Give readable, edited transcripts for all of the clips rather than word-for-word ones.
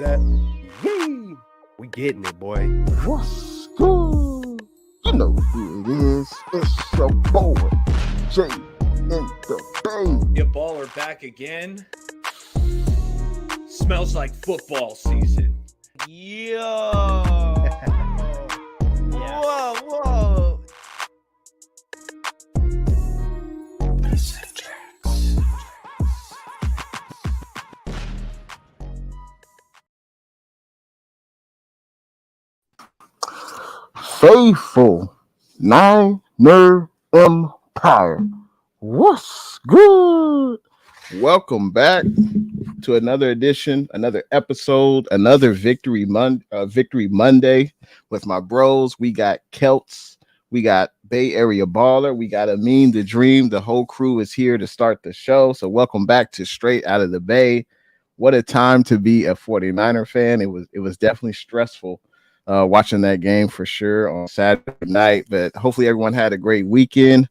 set. Yee! We getting it, boy. What's good? You know who it is. It's your boy, Jay in the Bay. Your baller back again. Smells like football season. Yo. Whoa. Faithful Niner Empire. What's good? Welcome back to another edition, another episode, another Victory Monday with my bros. We got Celts, we got Bay Area Baller, we got Amin the Dream. The whole crew is here to start the show. So welcome back to Straight Out of the Bay. What a time to be a 49er fan. It was definitely stressful watching that game for sure on Saturday night, but hopefully everyone had a great weekend.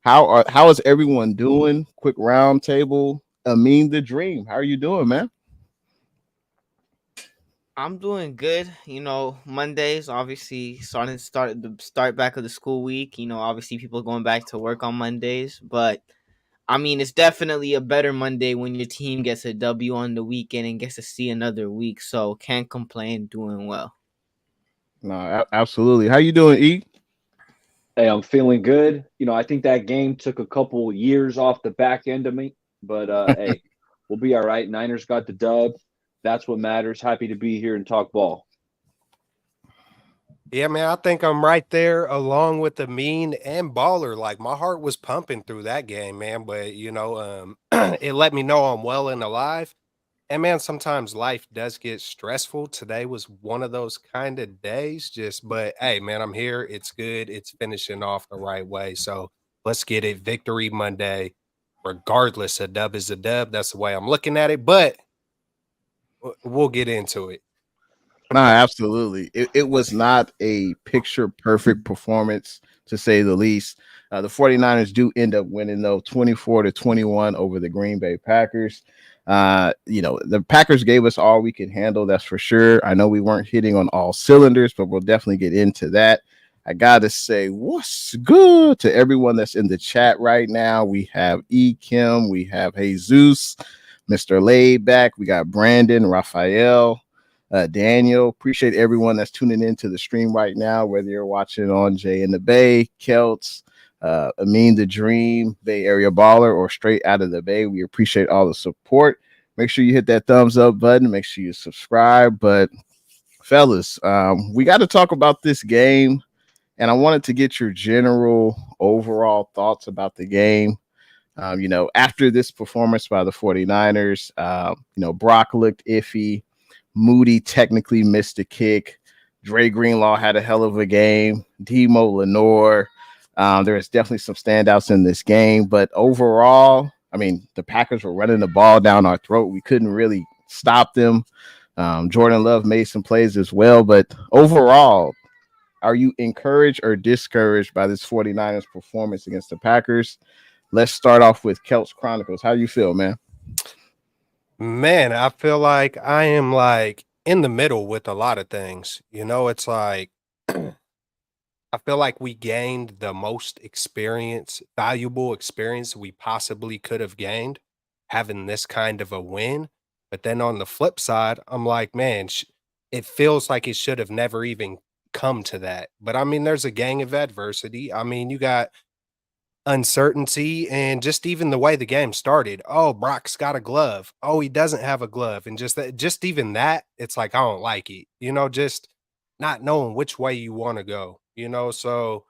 How is everyone doing? Quick round table. Amin the Dream, how are you doing, man? I'm doing good. You know, Mondays obviously start the start back of the school week. You know, obviously people going back to work on Mondays, but I mean, it's definitely a better Monday when your team gets a W on the weekend and gets to see another week. So can't complain. Doing well. No, absolutely. How you doing, E? Hey, I'm feeling good. You know, I think that game took a couple years off the back end of me, but hey, we'll be all right. Niners got the dub. That's what matters. Happy to be here and talk ball. Yeah, man, I think I'm right there along with the mean and baller. Like, my heart was pumping through that game, man. But, it let me know I'm well and alive. And, man, sometimes life does get stressful. Today was one of those kind of days. But, hey, man, I'm here. It's good. It's finishing off the right way. So let's get it. Victory Monday. Regardless, a dub is a dub. That's the way I'm looking at it. But we'll get into it. No, absolutely. It was not a picture-perfect performance, to say the least. The 49ers do end up winning, though, 24-21 over the Green Bay Packers. The Packers gave us all we could handle, that's for sure. I know we weren't hitting on all cylinders, but we'll definitely get into that. I got to say, what's good to everyone that's in the chat right now. We have E. Kim, we have Jesus, Mr. Laidback, we got Brandon, Raphael, Daniel. Appreciate everyone that's tuning into the stream right now, whether you're watching on Jay in the Bay, Celts, Amin the Dream, Bay Area Baller, or Straight Out of the Bay. We appreciate all the support. Make sure you hit that thumbs up button. Make sure you subscribe. But fellas, we got to talk about this game, and I wanted to get your general overall thoughts about the game. After this performance by the 49ers, Brock looked iffy. Moody technically missed a kick. Dre Greenlaw had a hell of a game. Demo Lenore. There's definitely some standouts in this game. But overall, I mean, the Packers were running the ball down our throat. We couldn't really stop them. Jordan Love made some plays as well. But overall, are you encouraged or discouraged by this 49ers performance against the Packers? Let's start off with Celts Chronicles. How do you feel, man? Man, I feel like I am like in the middle with a lot of things. It's like I feel like we gained the most valuable experience we possibly could have gained having this kind of a win. But then on the flip side, I'm like, man, it feels like it should have never even come to that. But I mean, there's a gang of adversity. I mean, you got uncertainty and just even the way the game started. Oh, Brock's got a glove. Oh, he doesn't have a glove. And just even that, it's like, I don't like it, just not knowing which way you want to go, so,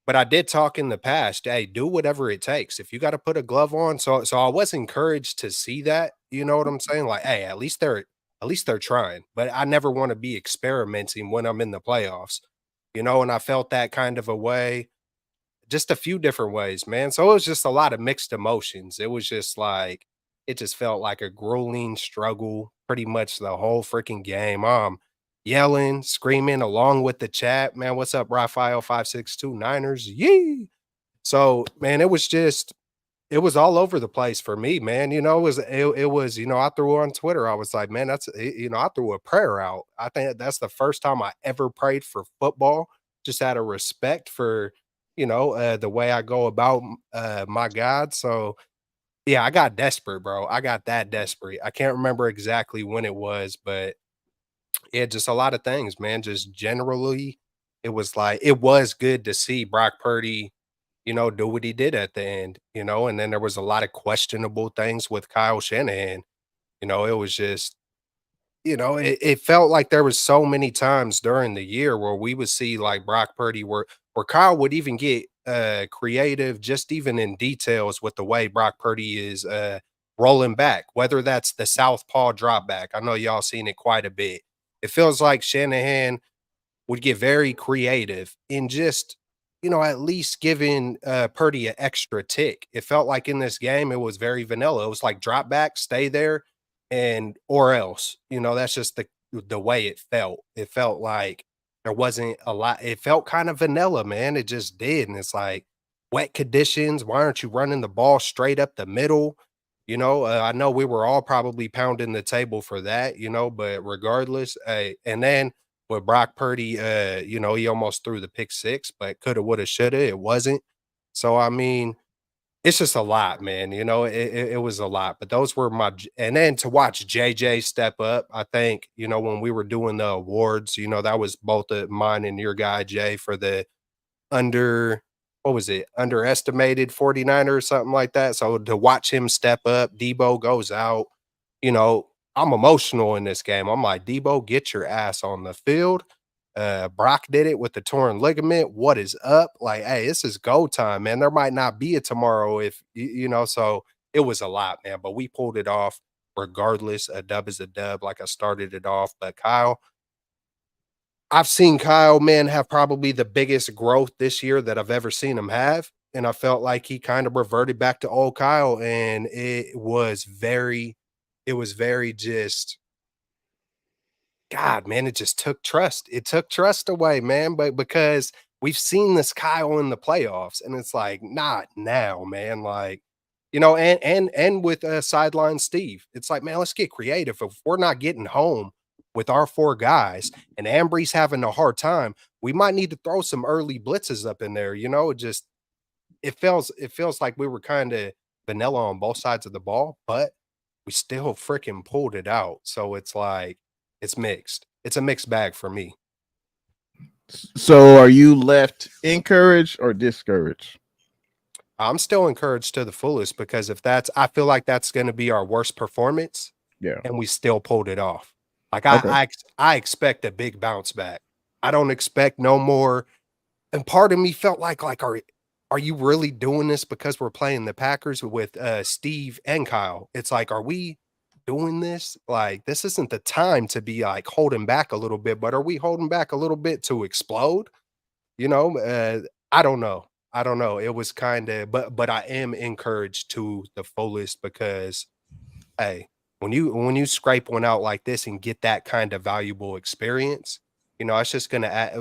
but I did talk in the past, hey, do whatever it takes. If you got to put a glove on. So I was encouraged to see that, you know what I'm saying? Like, hey, at least they're trying, but I never want to be experimenting when I'm in the playoffs, and I felt that kind of a way. Just a few different ways, man. So it was just a lot of mixed emotions. It was just like, it just felt like a grueling struggle pretty much the whole freaking game. Yelling, screaming along with the chat, man. What's up, Raphael 562 Niners? Yee. So, man, it was just It was all over the place for me, man. It was, I threw on Twitter. I was like, man, I threw a prayer out. I think that's the first time I ever prayed for football, just out of respect for, the way I go about my God. So yeah, I got desperate, bro. I got that desperate. I can't remember exactly when it was, but yeah, just a lot of things, man. Just generally, it was like it was good to see Brock Purdy, do what he did at the end, and then there was a lot of questionable things with Kyle Shanahan. It was just, it felt like there was so many times during the year where we would see like Brock Purdy where Kyle would even get creative just even in details with the way Brock Purdy is rolling back, whether that's the southpaw drop back. I know y'all seen it quite a bit. It feels like Shanahan would get very creative in just, at least giving Purdy an extra tick. It felt like in this game, it was very vanilla. It was like drop back, stay there, and or else. That's just the way it felt. It felt like there wasn't a lot. It felt kind of vanilla, man. It just did. And it's like wet conditions. Why aren't you running the ball straight up the middle? I know we were all probably pounding the table for that, but regardless, and then with Brock Purdy, he almost threw the pick six, but coulda, woulda, shoulda. It wasn't. So I mean, it's just a lot, man. It was a lot. But those were and then to watch JJ step up, I think, when we were doing the awards, that was both mine and your guy Jay for the under what was it? Underestimated 49er or something like that. So to watch him step up, Debo goes out, I'm emotional in this game. I'm like, Debo, get your ass on the field. Brock did it with the torn ligament. What is up? Like, hey, this is go time, man. There might not be a tomorrow if so it was a lot, man. But we pulled it off regardless. A dub is a dub, like I started it off. But Kyle, I've seen Kyle, man, have probably the biggest growth this year that I've ever seen him have. And I felt like he kind of reverted back to old Kyle. And it was very just, God, man, it just took trust. It took trust away, man. But because we've seen this Kyle in the playoffs, and it's like, not now, man. Like, and with sideline Steve, it's like, man, let's get creative. If we're not getting home with our four guys and Ambry's having a hard time, we might need to throw some early blitzes up in there. It feels like we were kind of vanilla on both sides of the ball, but we still freaking pulled it out. So it's like it's mixed. It's a mixed bag for me. So are you left encouraged or discouraged? I'm still encouraged to the fullest because I feel like that's going to be our worst performance, Yeah. and we still pulled it off. Like Okay. I expect a big bounce back. I don't expect no more. And part of me felt like are you really doing this because we're playing the Packers with Steve and Kyle? It's like, are we doing this? Like, this isn't the time to be like holding back a little bit, but are we holding back a little bit to explode? I don't know. I don't know. It was kind of, but I am encouraged to the fullest because, hey, when you scrape one out like this and get that kind of valuable experience, it's just gonna add.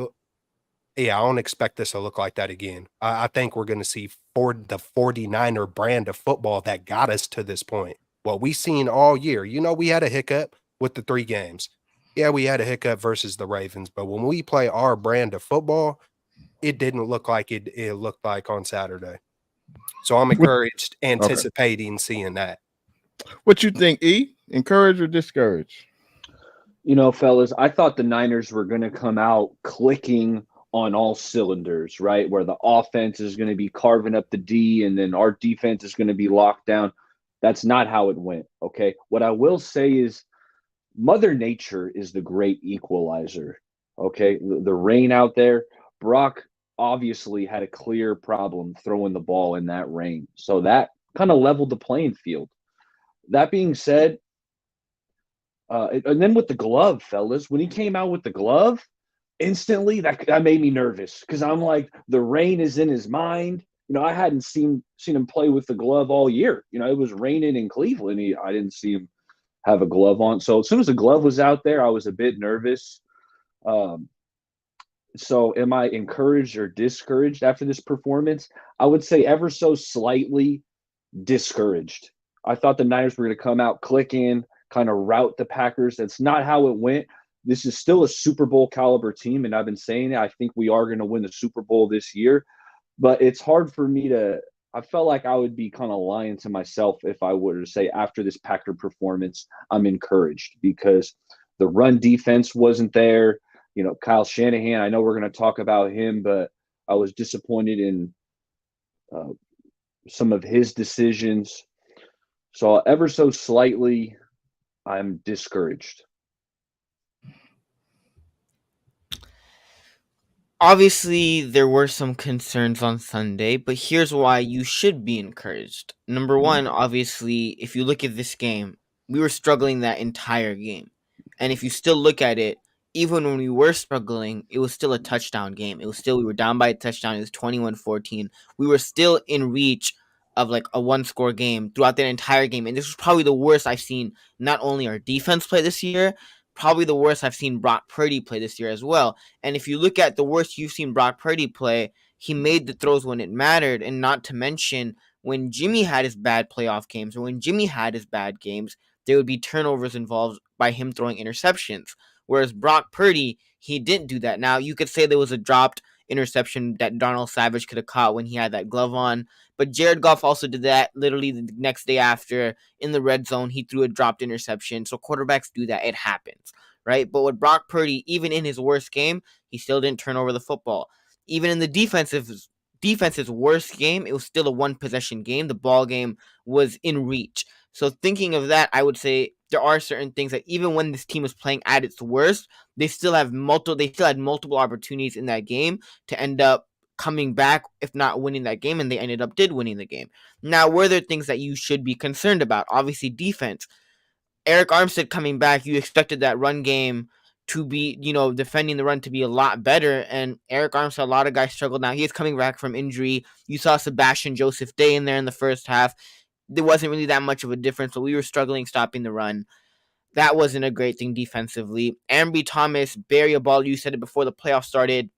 Yeah, I don't expect this to look like that again. I think we're gonna see for the 49er brand of football that got us to this point. What we seen all year. We had a hiccup with the 3 games. Yeah, we had a hiccup versus the Ravens, but when we play our brand of football, it didn't look like it looked like on Saturday. So I'm What, encouraged, okay. anticipating seeing that. What you think, E? Encouraged or discouraged? Fellas, I thought the Niners were going to come out clicking on all cylinders, right? Where the offense is going to be carving up the D and then our defense is going to be locked down. That's not how it went, okay? What I will say is Mother Nature is the great equalizer, okay? The rain out there, Brock obviously had a clear problem throwing the ball in that rain. So that kind of leveled the playing field. That being said, and then with the glove, fellas, when he came out with the glove, instantly that made me nervous because I'm like, the rain is in his mind. I hadn't seen him play with the glove all year. It was raining in Cleveland. I didn't see him have a glove on. So as soon as the glove was out there, I was a bit nervous. So am I encouraged or discouraged after this performance? I would say ever so slightly discouraged. I thought the Niners were going to come out clicking, kind of rout the Packers. That's not how it went. This is still a Super Bowl caliber team, and I've been saying it. I think we are going to win the Super Bowl this year, but it's hard for me to – I felt like I would be kind of lying to myself if I were to say after this Packer performance, I'm encouraged because the run defense wasn't there. You know, Kyle Shanahan, I know we're going to talk about him, but I was disappointed in some of his decisions. So ever so slightly, I'm discouraged. Obviously, there were some concerns on Sunday, but here's why you should be encouraged. Number one, obviously, if you look at this game, we were struggling that entire game. And if you still look at it, even when we were struggling, it was still a touchdown game. It was still, we were down by a touchdown. It was 21-14. We were still in reach of like a one-score game throughout that entire game. And this was probably the worst I've seen not only our defense play this year, probably the worst I've seen Brock Purdy play this year as well. And if you look at the worst you've seen Brock Purdy play, he made the throws when it mattered. And not to mention, when Jimmy had his bad playoff games or when Jimmy had his bad games, there would be turnovers involved by him throwing interceptions. Whereas Brock Purdy, he didn't do that. Now, you could say there was a dropped interception that Darnell Savage could have caught when he had that glove on. But Jared Goff also did that literally the next day after in the red zone. He threw a dropped interception. So quarterbacks do that. It happens, right? But with Brock Purdy, even in his worst game, he still didn't turn over the football. Even in the defense's worst game, it was still a one-possession game. The ball game was in reach. So thinking of that, I would say there are certain things that even when this team was playing at its worst, they still had multiple opportunities in that game to end up coming back, if not winning that game, and they did winning the game. Now, were there things that you should be concerned about? Obviously, defense. Eric Armstead coming back, you expected that run game to be, defending the run to be a lot better, and Eric Armstead, a lot of guys struggled. Now, he is coming back from injury. You saw Sebastian Joseph Day in there in the first half. There wasn't really that much of a difference, but we were struggling stopping the run. That wasn't a great thing defensively. Ambry Thomas, bury a ball. You said it before the playoffs started.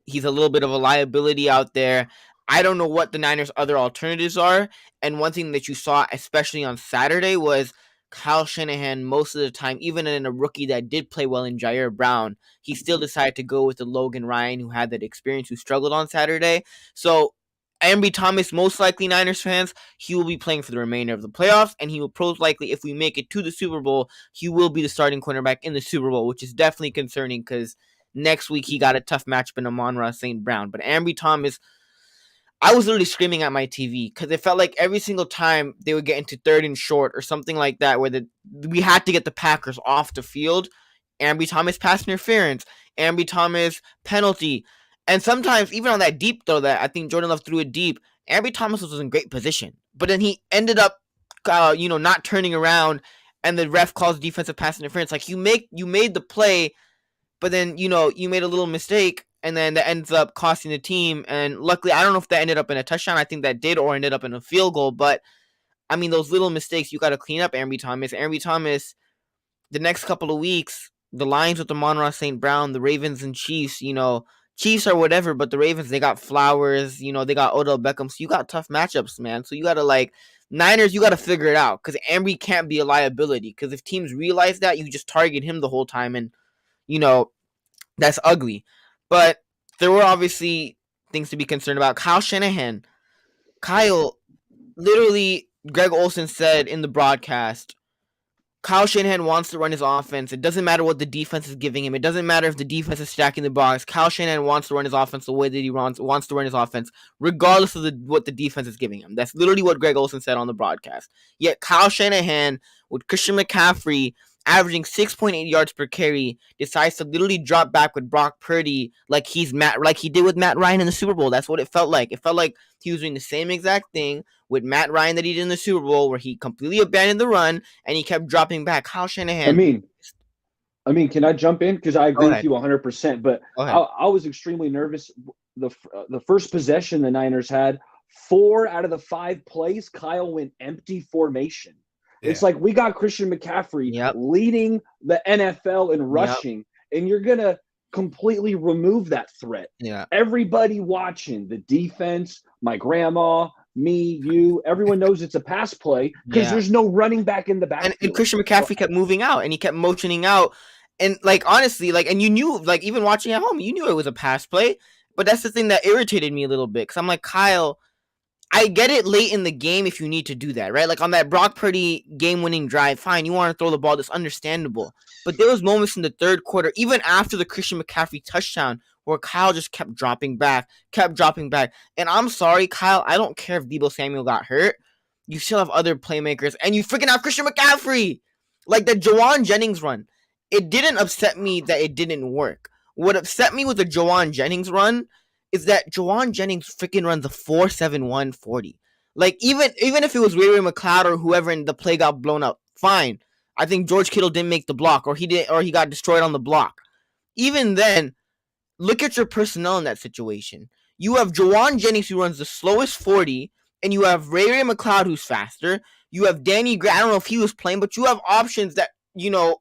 He's a little bit of a liability out there. I don't know what the Niners' other alternatives are. And one thing that you saw, especially on Saturday, was Kyle Shanahan, most of the time, even in a rookie that did play well in Jair Brown, he still decided to go with the Logan Ryan, who had that experience, who struggled on Saturday. So Ambry Thomas, most likely Niners fans, he will be playing for the remainder of the playoffs, and he will most likely, if we make it to the Super Bowl, he will be the starting cornerback in the Super Bowl, which is definitely concerning because next week he got a tough matchup in Amon-Ra St. Brown. But Ambry Thomas, I was literally screaming at my TV because it felt like every single time they would get into third and short or something like that where we had to get the Packers off the field, Ambry Thomas pass interference, Ambry Thomas penalty. And sometimes, even on that deep throw that I think Jordan Love threw it deep, Ambry Thomas was in great position. But then he ended up, not turning around, and the ref calls defensive pass interference. Like, you made the play, but then, you made a little mistake, and then that ends up costing the team. And luckily, I don't know if that ended up in a touchdown. I think that did, or ended up in a field goal. But, I mean, those little mistakes, you got to clean up Ambry Thomas. Ambry Thomas, the next couple of weeks, the Lions with Amon-Ra St. Brown, the Ravens and Chiefs, Chiefs or whatever, but the Ravens, they got Flowers, they got Odell Beckham, so you got tough matchups, man. So you got to, Niners, you got to figure it out, because Ambry can't be a liability, because if teams realize that, you just target him the whole time, and, that's ugly. But there were obviously things to be concerned about. Kyle Shanahan, literally, Greg Olsen said in the broadcast, Kyle Shanahan wants to run his offense. It doesn't matter what the defense is giving him. It doesn't matter if the defense is stacking the box. Kyle Shanahan wants to run his offense the way that he wants to run his offense, regardless of what the defense is giving him. That's literally what Greg Olsen said on the broadcast. Yet Kyle Shanahan, with Christian McCaffrey averaging 6.8 yards per carry, decides to literally drop back with Brock Purdy like he did with Matt Ryan in the Super Bowl. That's what it felt like. It felt like he was doing the same exact thing with Matt Ryan that he did in the Super Bowl, where he completely abandoned the run and he kept dropping back. Kyle Shanahan. I mean, can I jump in? Because I agree with you 100%. But I was extremely nervous. The first possession the Niners had, 4 out of the 5 plays, Kyle went empty formation. Yeah. It's like we got Christian McCaffrey leading the NFL in rushing, and you're going to completely remove that threat. Yeah. Everybody watching, the defense, my grandma, me, you, everyone knows it's a pass play because there's no running back in the backfield. And Christian McCaffrey kept moving out, and he kept motioning out, and like honestly, like, and you knew, like, even watching at home, you knew it was a pass play. But that's the thing that irritated me a little bit, because I'm like, Kyle, I get it late in the game if you need to do that, right? Like on that Brock Purdy game-winning drive, fine, you want to throw the ball, that's understandable. But there was moments in the third quarter, even after the Christian McCaffrey touchdown, where Kyle just kept dropping back. And I'm sorry, Kyle, I don't care if Deebo Samuel got hurt. You still have other playmakers, and you freaking have Christian McCaffrey. Like the Jawan Jennings run, it didn't upset me that it didn't work. What upset me with the Jawan Jennings run is that Jawan Jennings freaking runs a 4.71 40. Like, even if it was Ray McLeod or whoever and the play got blown up, fine. I think George Kittle didn't make the block, or he got destroyed on the block. Even then, look at your personnel in that situation. You have Jawan Jennings, who runs the slowest 40, and you have Ray McLeod, who's faster. You have Danny Gray. I don't know if he was playing, but you have options that,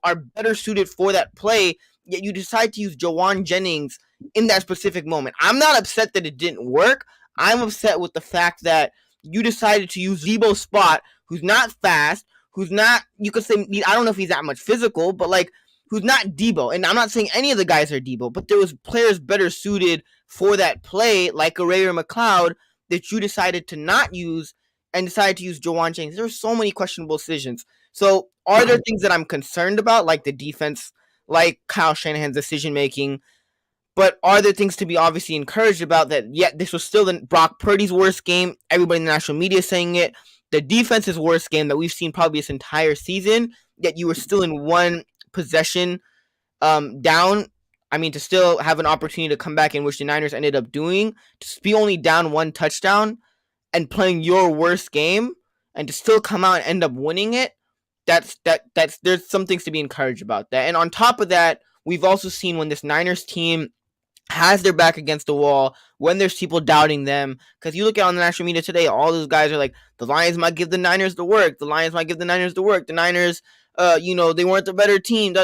are better suited for that play, yet you decide to use Jawan Jennings in that specific moment. I'm not upset that it didn't work. I'm upset with the fact that you decided to use Debo's spot, who's not fast, who's not, you could say, I don't know if he's that much physical, but like, who's not Debo. And I'm not saying any of the guys are Debo, but there was players better suited for that play, like a Ray McLeod, that you decided to not use and decided to use Jawan Jennings. There were so many questionable decisions. So are there things that I'm concerned about, like the defense, like Kyle Shanahan's decision-making? But are there things to be obviously encouraged about that, this was still Brock Purdy's worst game. Everybody in the national media is saying it. The defense's worst game that we've seen probably this entire season, yet you were still in one possession down. I mean, to still have an opportunity to come back, in which the Niners ended up doing, to be only down one touchdown and playing your worst game, and to still come out and end up winning it, that's there's some things to be encouraged about that. And on top of that, we've also seen when this Niners team has their back against the wall, when there's people doubting them, because you look at on the national media today, all those guys are like, the Lions might give the Niners the work. The Niners, they weren't the better team.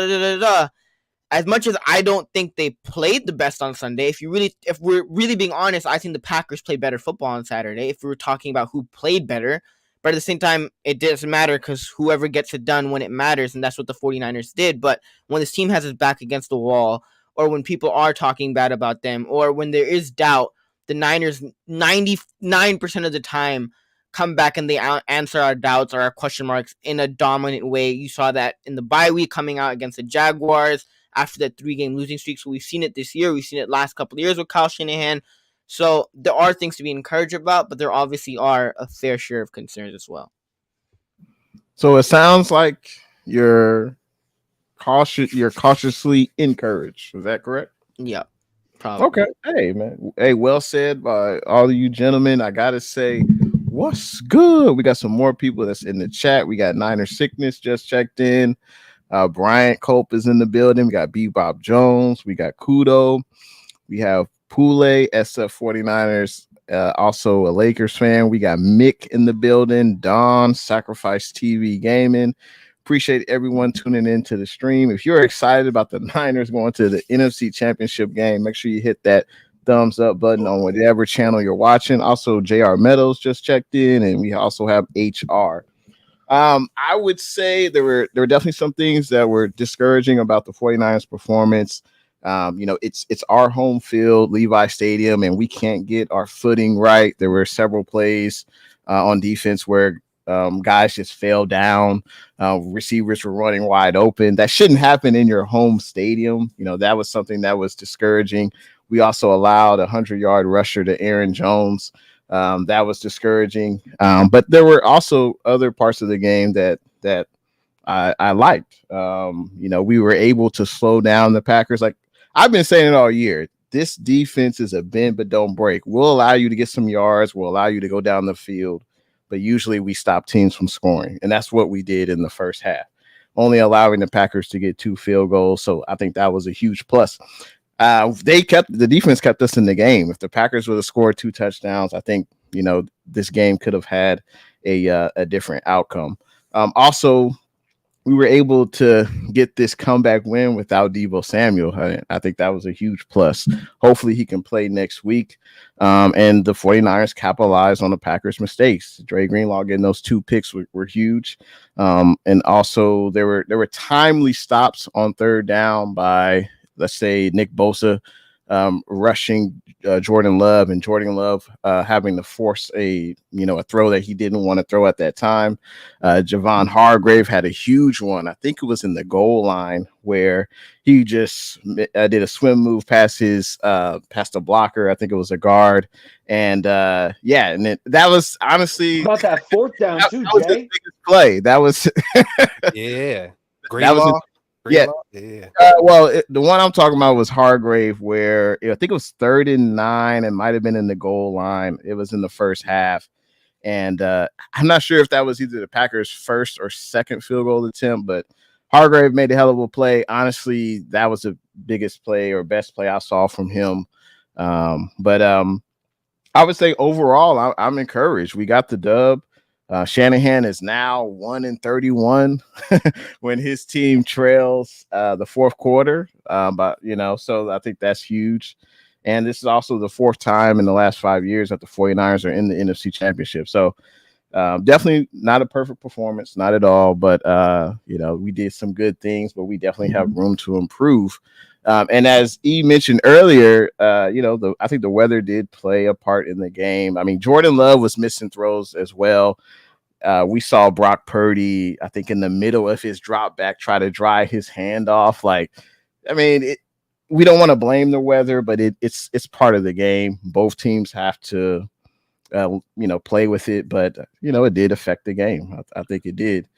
As much as I don't think they played the best on Sunday, if we're really being honest, I think the Packers played better football on Saturday, if we were talking about who played better. But at the same time, it doesn't matter, because whoever gets it done when it matters, and that's what the 49ers did. But when this team has its back against the wall, or when people are talking bad about them, or when there is doubt, the Niners 99% of the time come back and they answer our doubts or our question marks in a dominant way. You saw that in the bye week coming out against the Jaguars after that 3-game losing streak. So we've seen it this year. We've seen it last couple of years with Kyle Shanahan. So there are things to be encouraged about, but there obviously are a fair share of concerns as well. So it sounds like you're cautiously encouraged. Is that correct? Yeah, probably. Okay. Hey, man. Hey, well said by all of you gentlemen. I gotta say, what's good? We got some more people that's in the chat. We got Niner Sickness just checked in. Bryant Cope is in the building. We got Bebop Jones. We got Kudo. We have Pule, SF 49ers, also a Lakers fan. We got Mick in the building. Don, Sacrifice TV Gaming. Appreciate everyone tuning into the stream. If you're excited about the Niners going to the NFC Championship game, make sure you hit that thumbs up button on whatever channel you're watching. Also, JR Meadows just checked in, and we also have HR. I would say there were definitely some things that were discouraging about the 49ers performance. It's our home field, Levi Stadium, and we can't get our footing right. There were several plays on defense where guys just fell down. Receivers were running wide open. That shouldn't happen in your home stadium. That was something that was discouraging. We also allowed a 100-yard rusher to Aaron Jones. That was discouraging. But there were also other parts of the game that I liked. We were able to slow down the Packers. Like I've been saying it all year, this defense is a bend but don't break. We'll allow you to get some yards. We'll allow you to go down the field. But usually we stop teams from scoring. And that's what we did in the first half, only allowing the Packers to get 2 field goals. So I think that was a huge plus. The defense kept us in the game. If the Packers would have scored 2 touchdowns, I think, this game could have had a different outcome. Also, we were able to get this comeback win without Deebo Samuel. I think that was a huge plus. Hopefully he can play next week. And the 49ers capitalized on the Packers' mistakes. Dre Greenlaw getting those 2 picks were huge. And also there were timely stops on third down by, let's say, Nick Bosa rushing Jordan Love, and Jordan Love having to force a throw that he didn't want to throw at that time. Javon Hargrave had a huge one. I think it was in the goal line where he just did a swim move past the blocker. I think it was a guard, and and that was honestly About that fourth down that, too, that was his Jay. biggest play. That was Yeah. that was his, Greenlaw? yeah. Greenlaw? Yeah. The one I'm talking about was Hargrave, where I think it was 3rd and 9. It might have been in the goal line. It was in the first half. And I'm not sure if that was either the Packers' first or second field goal attempt, but Hargrave made a hell of a play. Honestly, that was the biggest play or best play I saw from him. But I would say overall, I'm encouraged. We got the dub. Shanahan is now 1-31 when his team trails the fourth quarter. So I think that's huge. And this is also the 4th time in the last 5 years that the 49ers are in the NFC Championship. So definitely not a perfect performance, not at all. But, we did some good things, but we definitely have room to improve. And as E mentioned earlier, I think the weather did play a part in the game. I mean, Jordan Love was missing throws as well. We saw Brock Purdy, I think, in the middle of his drop back, try to dry his hand off. We don't want to blame the weather, but it's part of the game. Both teams have to, play with it. But, it did affect the game. I think it did.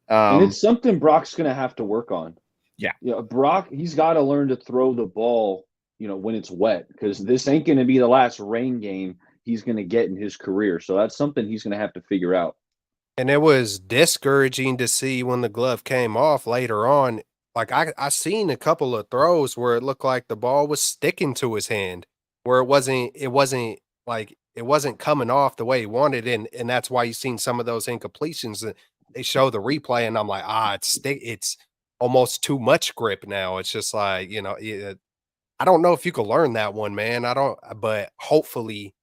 And it's something Brock's going to have to work on. Yeah. Brock, he's got to learn to throw the ball, when it's wet, because this ain't going to be the last rain game he's going to get in his career. So that's something he's going to have to figure out. And it was discouraging to see when the glove came off later on. Like I seen a couple of throws where it looked like the ball was sticking to his hand, where it wasn't coming off the way he wanted, and that's why you seen some of those incompletions that they show the replay, and I'm like, it's almost too much grip now. It's just like, I don't know if you could learn that one, man. But hopefully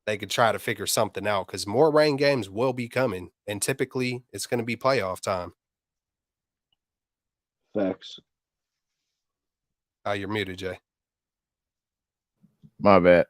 they could try to figure something out because more rain games will be coming, and typically it's going to be playoff time. Facts. You're muted, Jay. My bad.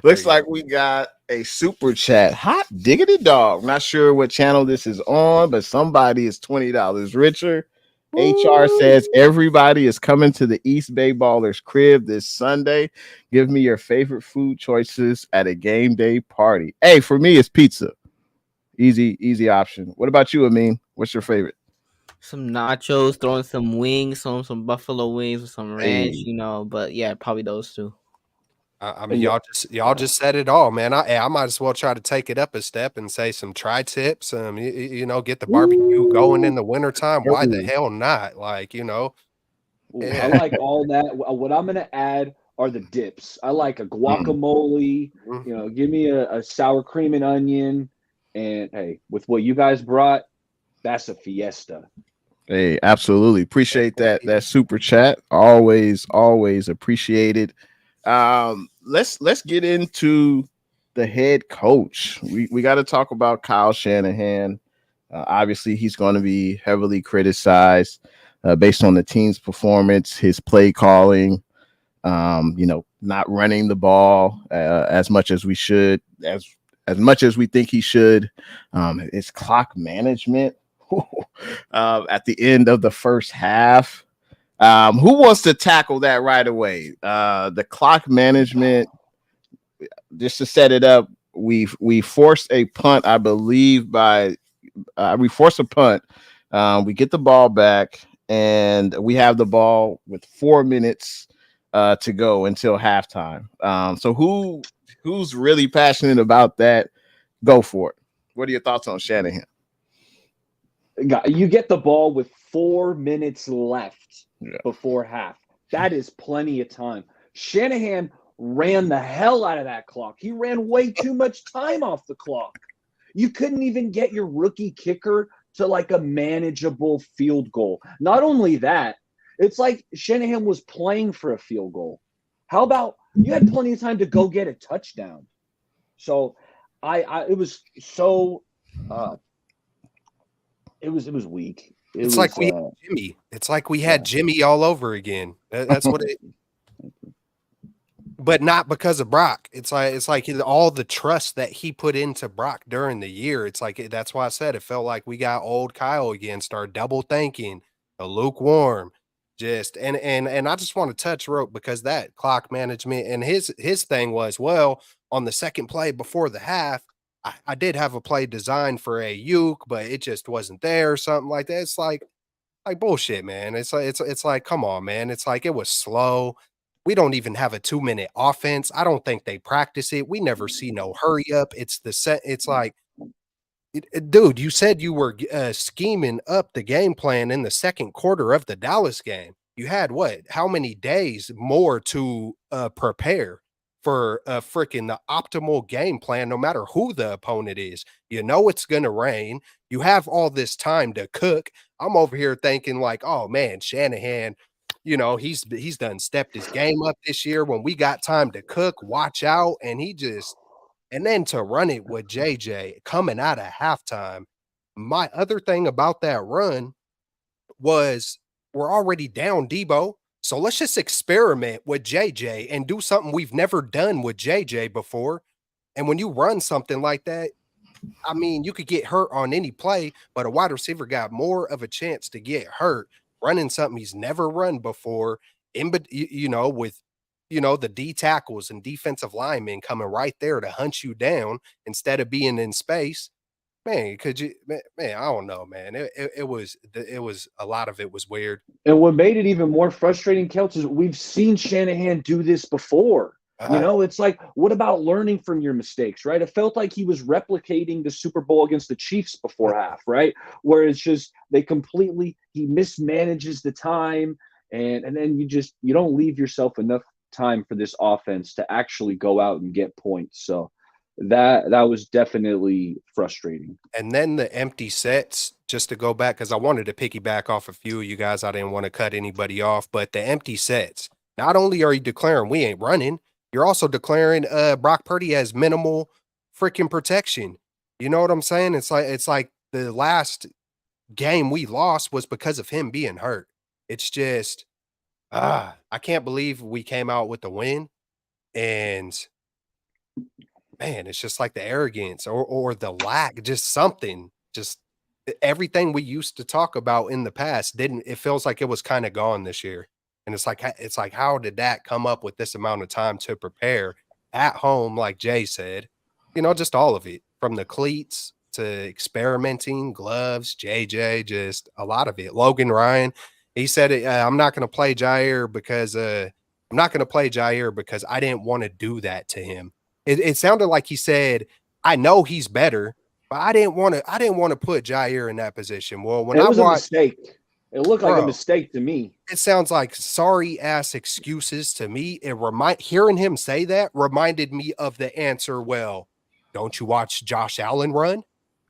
Looks like we got a super chat. Hot diggity dog. Not sure what channel this is on, but somebody is $20 richer. HR says everybody is coming to the East Bay Ballers crib this Sunday. Give me your favorite food choices at a game day party. Hey, for me, it's pizza. Easy option. What about you, Amin? What's your favorite? Some nachos, throwing some wings, some buffalo wings with some ranch, Hey. But yeah, probably those two. I mean, y'all just said it all, man. I might as well try to take it up a step and say some tri-tips. Get the barbecue going in the wintertime. Why the hell not? I like all that. What I'm gonna add are the dips. I like a guacamole. Give me a sour cream and onion. And hey, with what you guys brought, that's a fiesta. Hey, absolutely. Appreciate that super chat. Always appreciate it. Let's get into the head coach. We got to talk about Kyle Shanahan. Obviously, he's going to be heavily criticized based on the team's performance, his play calling, not running the ball as much as we should, as much as we think he should. His clock management at the end of the first half. Who wants to tackle that right away? The clock management, just to set it up, we forced a punt, I believe, we force a punt. We get the ball back, and we have the ball with 4 minutes to go until halftime. So who's really passionate about that? Go for it. What are your thoughts on Shanahan? You get the ball with 4 minutes left before half. That is plenty of time. Shanahan ran the hell out of that clock. He ran way too much time off the clock. You couldn't even get your rookie kicker to like a manageable field goal. Not only that, it's like Shanahan was playing for a field goal. How about you had plenty of time to go get a touchdown? So I it was so it was weak. It It's was like we had Jimmy. It's like we had Jimmy all over again. That's what it. But not because of Brock. It's like all the trust that he put into Brock during the year. It's like that's why I said it felt like we got old Kyle again. Start double thinking, a lukewarm, just and I just want to touch rope because that clock management and his thing was well on the second play before the half. I did have a play designed for a uke, but it just wasn't there or something like that. It's like bullshit, man. It's like, come on, man. It's like it was slow. We don't even have a 2-minute offense. I don't think they practice it. We never see no hurry up. It's the set. It's like, dude, you said you were scheming up the game plan in the second quarter of the Dallas game. You had what? How many days more to prepare for freaking the optimal game plan, no matter who the opponent is? You know it's gonna rain. You have all this time to cook. I'm over here thinking like, oh man, Shanahan, he's done stepped his game up this year when we got time to cook, watch out, and then to run it with JJ coming out of halftime. My other thing about that run was we're already down Debo. So let's just experiment with JJ and do something we've never done with JJ before. And when you run something like that, I mean, you could get hurt on any play, but a wide receiver got more of a chance to get hurt running something he's never run before with the D tackles and defensive linemen coming right there to hunt you down instead of being in space. Man, could you man, I don't know, man. It was a lot of it was weird. And what made it even more frustrating, Kelch, is we've seen Shanahan do this before. It's like, what about learning from your mistakes, right? It felt like he was replicating the Super Bowl against the Chiefs before half, right? Where it's just he mismanages the time, and then you don't leave yourself enough time for this offense to actually go out and get points. So that was definitely frustrating. And then the empty sets, just to go back, because I wanted to piggyback off a few of you guys. I didn't want to cut anybody off, but the empty sets, not only are you declaring we ain't running, you're also declaring Brock Purdy has minimal freaking protection. You know what I'm saying? It's like the last game we lost was because of him being hurt. It's just I can't believe we came out with the win. And man, it's just like the arrogance or the lack, just something, just everything we used to talk about in the past it feels like it was kind of gone this year. And it's like, how did that come up with this amount of time to prepare at home? Like Jay said, just all of it from the cleats to experimenting, gloves, JJ, just a lot of it. Logan Ryan, he said, I'm not going to play Jair because I didn't want to do that to him. It sounded like he said, I know he's better, but I didn't want to put Jair in that position. Well, when it I was watched, a mistake. It looked like a mistake to me. It sounds like sorry ass excuses to me. Hearing him say that reminded me of the answer. Well, don't you watch Josh Allen run?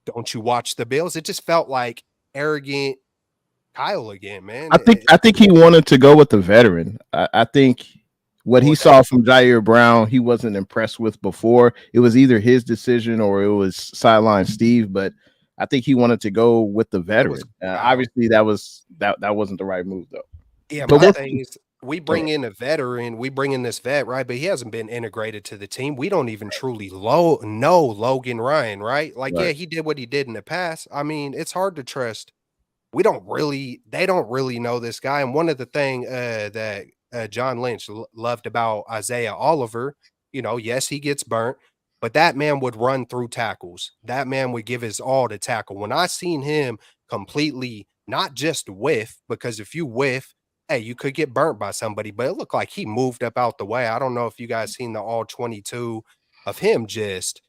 Don't you watch the Bills? It just felt like arrogant Kyle again, man. I think he wanted to go with the veteran. I think what he saw from Jair Brown, he wasn't impressed with before. It was either his decision or it was sideline Steve, but I think he wanted to go with the veteran. Obviously, that wasn't the right move, though. Yeah, but my thing is, we bring in a veteran, we bring in this vet, right? But he hasn't been integrated to the team. We don't even truly know Logan Ryan, right? Like, yeah, he did what he did in the past. I mean, it's hard to trust. They don't really know this guy. And one of the things that John Lynch loved about Isaiah Oliver, yes, he gets burnt, but that man would run through tackles. That man would give his all to tackle. When I seen him completely not just whiff, because if you whiff, hey, you could get burnt by somebody, but it looked like he moved up out the way. I don't know if you guys seen the all 22 of him just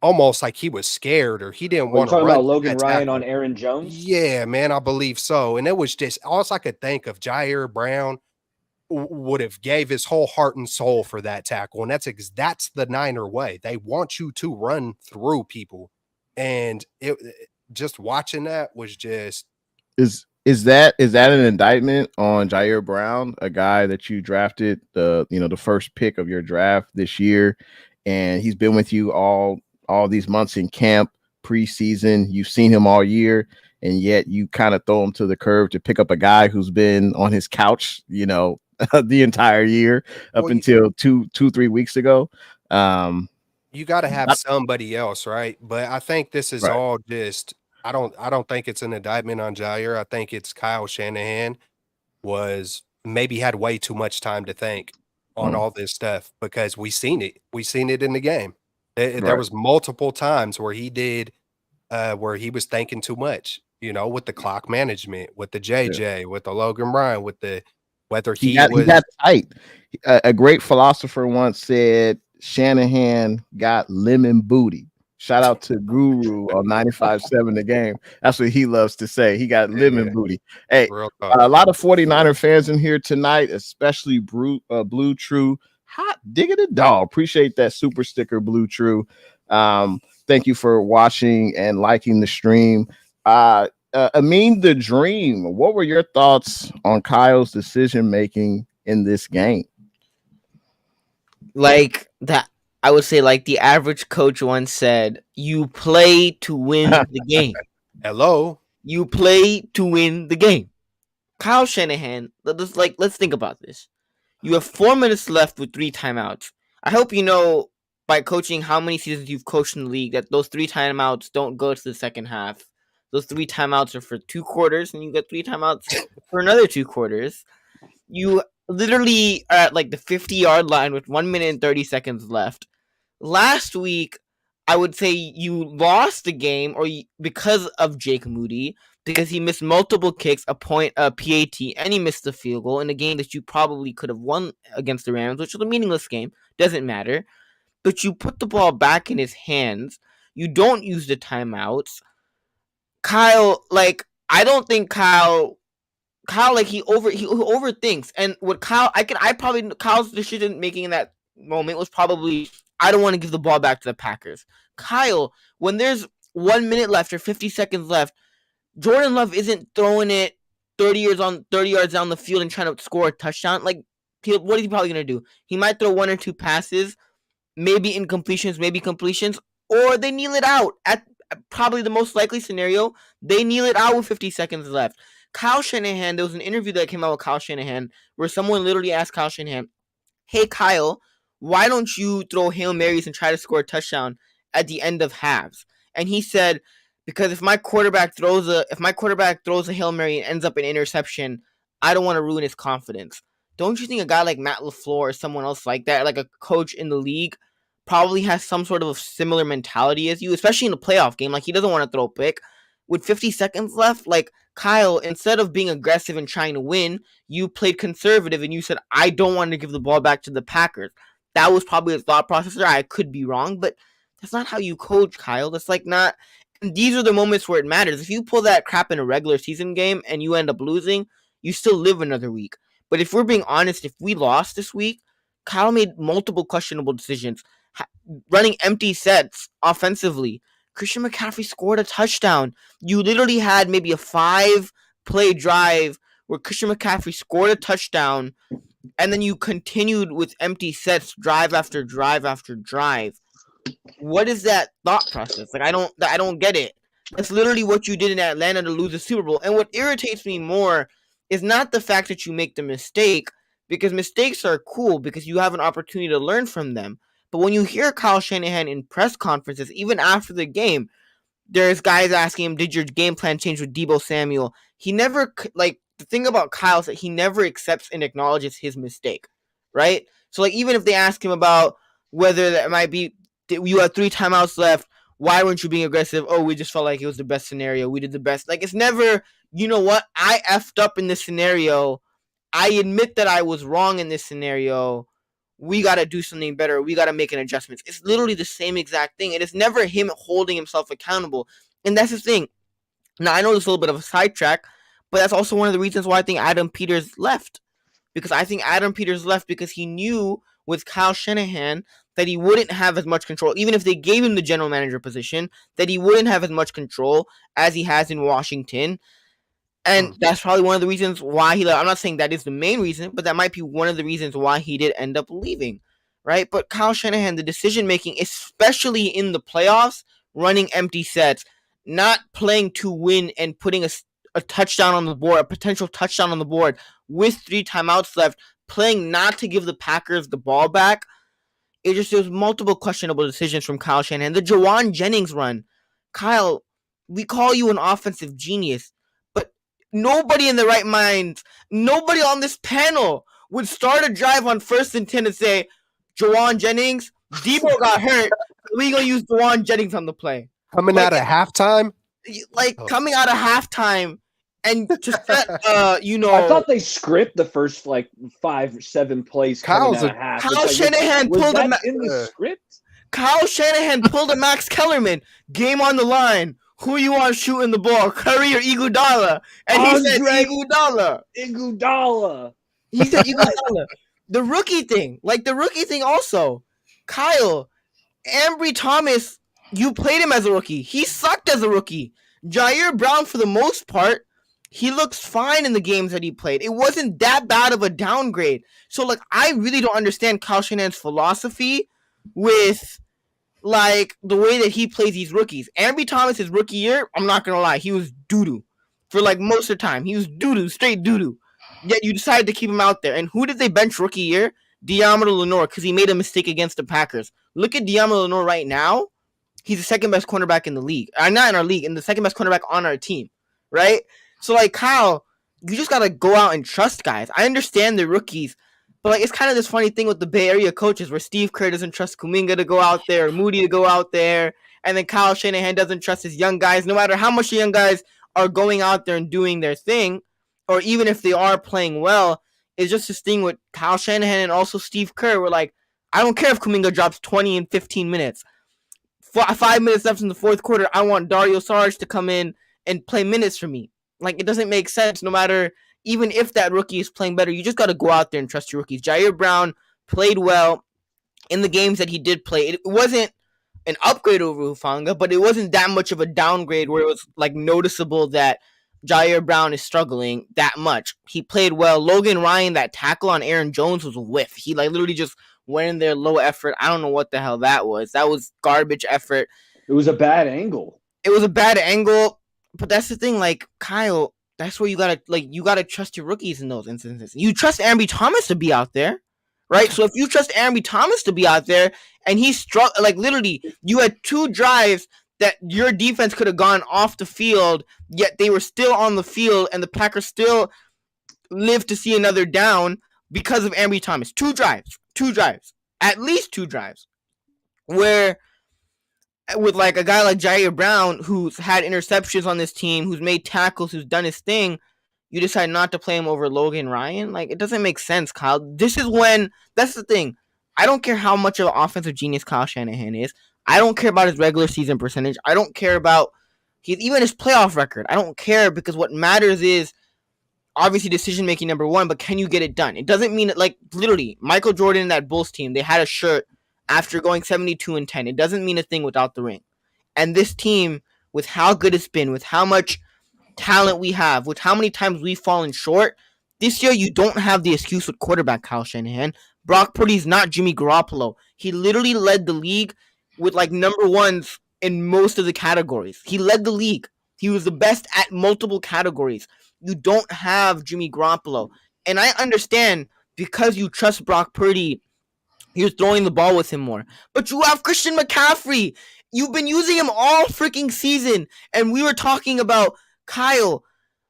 almost like he was scared or he didn't want to run. Talking about Logan Ryan on Aaron Jones? Yeah, man, I believe so. And it was just all I could think of. Jair Brown would have gave his whole heart and soul for that tackle. And that's the Niner way. They want you to run through people. And just watching that was just Is that an indictment on Jair Brown, a guy that you drafted the first pick of your draft this year, and he's been with you all these months in camp, preseason. You've seen him all year, and yet you kind of throw him to the curb to pick up a guy who's been on his couch, the entire year up until 3 weeks ago. You got to have somebody else, right? But I think this is Right. all just. I don't think it's an indictment on Jair. I think it's Kyle Shanahan was maybe had way too much time to think on all this stuff because we seen it. We seen it in the game. There was multiple times where he did where he was thinking too much, with the clock management, with the JJ, with the Logan Ryan, with the whether he got tight. A great philosopher once said Shanahan got lemon booty. Shout out to Guru on 95.7 The Game. That's what he loves to say. He got lemon booty. Hey, a lot of 49er fans in here tonight, especially Blue True. Hot diggity dog. Appreciate that super sticker, Blue True. Thank you for watching and liking the stream. Amin the Dream, what were your thoughts on Kyle's decision making in this game? Like that, I would say, like the average coach once said, you play to win the game. Hello. You play to win the game. Kyle Shanahan, let's think about this. You have 4 minutes left with 3 timeouts. I hope you know by coaching how many seasons you've coached in the league that those 3 timeouts don't go to the second half. Those 3 timeouts are for 2 quarters, and you get 3 timeouts for another 2 quarters. You literally are at like the 50-yard line with 1 minute and 30 seconds left. Last week, I would say you lost the game because of Jake Moody, because he missed multiple kicks, a PAT, and he missed the field goal in a game that you probably could have won against the Rams, which was a meaningless game. Doesn't matter. But you put the ball back in his hands. You don't use the timeouts. Kyle, I don't think Kyle, he overthinks. And what Kyle's decision making in that moment was probably, I don't want to give the ball back to the Packers. Kyle, when there's 1 minute left or 50 seconds left, Jordan Love isn't throwing it 30 yards down the field and trying to score a touchdown. What is he probably going to do? He might throw 1 or 2 passes, maybe incompletions, maybe completions, or they kneel it out. At probably the most likely scenario, they kneel it out with 50 seconds left. Kyle Shanahan, there was an interview that came out with Kyle Shanahan where someone literally asked Kyle Shanahan, hey, Kyle, why don't you throw Hail Marys and try to score a touchdown at the end of halves? And he said, because if my quarterback throws a Hail Mary and ends up an interception, I don't want to ruin his confidence. Don't you think a guy like Matt LaFleur or someone else like that, like a coach in the league, probably has some sort of a similar mentality as you, especially in a playoff game? Like, he doesn't want to throw a pick. With 50 seconds left, Kyle, instead of being aggressive and trying to win, you played conservative and you said, I don't want to give the ball back to the Packers. That was probably a thought process there. I could be wrong, but that's not how you coach, Kyle. That's not. And these are the moments where it matters. If you pull that crap in a regular season game and you end up losing, you still live another week. But if we're being honest, if we lost this week, Kyle made multiple questionable decisions. Running empty sets offensively. Christian McCaffrey scored a touchdown. You literally had maybe a 5-play drive where Christian McCaffrey scored a touchdown, and then you continued with empty sets drive after drive after drive. What is that thought process? I don't get it. That's literally what you did in Atlanta to lose the Super Bowl. And what irritates me more is not the fact that you make the mistake, because mistakes are cool because you have an opportunity to learn from them. But when you hear Kyle Shanahan in press conferences, even after the game, there's guys asking him, did your game plan change with Deebo Samuel? He never, the thing about Kyle is that he never accepts and acknowledges his mistake, right? So, even if they ask him about whether that might be, you had 3 timeouts left, why weren't you being aggressive? Oh, we just felt like it was the best scenario. We did the best. It's never, you know what? I effed up in this scenario. I admit that I was wrong in this scenario. We got to do something better. We got to make an adjustment. It's literally the same exact thing. And it's never him holding himself accountable. And that's the thing. Now, I know this is a little bit of a sidetrack, but that's also one of the reasons why I think Adam Peters left. Because I think Adam Peters left because he knew with Kyle Shanahan that he wouldn't have as much control, even if they gave him the general manager position, that he wouldn't have as much control as he has in Washington. And that's probably one of the reasons why he left. I'm not saying that is the main reason, but that might be one of the reasons why he did end up leaving, right? But Kyle Shanahan, the decision making, especially in the playoffs, running empty sets, not playing to win and putting a touchdown on the board, a potential touchdown on the board with 3 timeouts left, playing not to give the Packers the ball back. There's multiple questionable decisions from Kyle Shanahan. The Jawan Jennings run. Kyle, we call you an offensive genius, but nobody in their right mind, nobody on this panel would start a drive on 1st and 10 and say, Jawan Jennings, Debo got hurt, we gonna use Jawan Jennings on the play. Coming out of halftime? Coming out of halftime and just I thought they script the first 5-7 plays coming out of half. Kyle Shanahan pulled in the script. Kyle Shanahan pulled a Max Kellerman. Game on the line. Who you want shooting the ball, Curry or Iguodala? And he said Iguodala. He said Iguodala. The rookie thing also. Kyle, Ambry Thomas, you played him as a rookie. He sucked as a rookie. Jair Brown, for the most part, he looks fine in the games that he played. It wasn't that bad of a downgrade. So, I really don't understand Kyle Shanahan's philosophy with, the way that he plays these rookies. Ambry Thomas, his rookie year, I'm not going to lie, he was doo-doo. For, most of the time. He was doo-doo, straight doo-doo. Yet you decided to keep him out there. And who did they bench rookie year? De'Amado Lenore, because he made a mistake against the Packers. Look at De'Amado Lenore right now. He's the second best cornerback in the league. Not in our league, and the second best cornerback on our team, right? So, Kyle, you just got to go out and trust guys. I understand the rookies, but, it's kind of this funny thing with the Bay Area coaches where Steve Kerr doesn't trust Kuminga to go out there, or Moody to go out there, and then Kyle Shanahan doesn't trust his young guys, no matter how much the young guys are going out there and doing their thing, or even if they are playing well. It's just this thing with Kyle Shanahan and also Steve Kerr where, I don't care if Kuminga drops 20 in 15 minutes. 5 minutes left in the fourth quarter, I want Dario Saric to come in and play minutes for me. It doesn't make sense no matter, even if that rookie is playing better, you just got to go out there and trust your rookies. Jair Brown played well in the games that he did play. It wasn't an upgrade over Hufanga, but it wasn't that much of a downgrade where it was, noticeable that Jair Brown is struggling that much. He played well. Logan Ryan, that tackle on Aaron Jones was a whiff. He, literally just went in there low effort. I don't know what the hell that was. That was garbage effort. It was a bad angle. But that's the thing, Kyle, that's where you gotta trust your rookies in those instances. You trust Ambry Thomas to be out there, right? So if you trust Ambry Thomas to be out there and he literally, you had 2 drives that your defense could have gone off the field, yet they were still on the field and the Packers still lived to see another down because of Ambry Thomas. 2 drives, at least 2 drives, where with a guy like Jair Brown, who's had interceptions on this team, who's made tackles, who's done his thing, you decide not to play him over Logan Ryan. It doesn't make sense, Kyle. That's the thing. I don't care how much of an offensive genius Kyle Shanahan is. I don't care about his regular season percentage. I don't care about even his playoff record. I don't care, because what matters is obviously decision making, number one, but can you get it done? It doesn't mean that, literally, Michael Jordan and that Bulls team, they had a shirt after going 72-10. It doesn't mean a thing without the ring. And this team, with how good it's been, with how much talent we have, with how many times we've fallen short, this year you don't have the excuse with quarterback Kyle Shanahan. Brock Purdy's not Jimmy Garoppolo. He literally led the league with number ones in most of the categories. He led the league. He was the best at multiple categories. You don't have Jimmy Garoppolo. And I understand, because you trust Brock Purdy, you're throwing the ball with him more. But you have Christian McCaffrey. You've been using him all freaking season. And we were talking about, Kyle,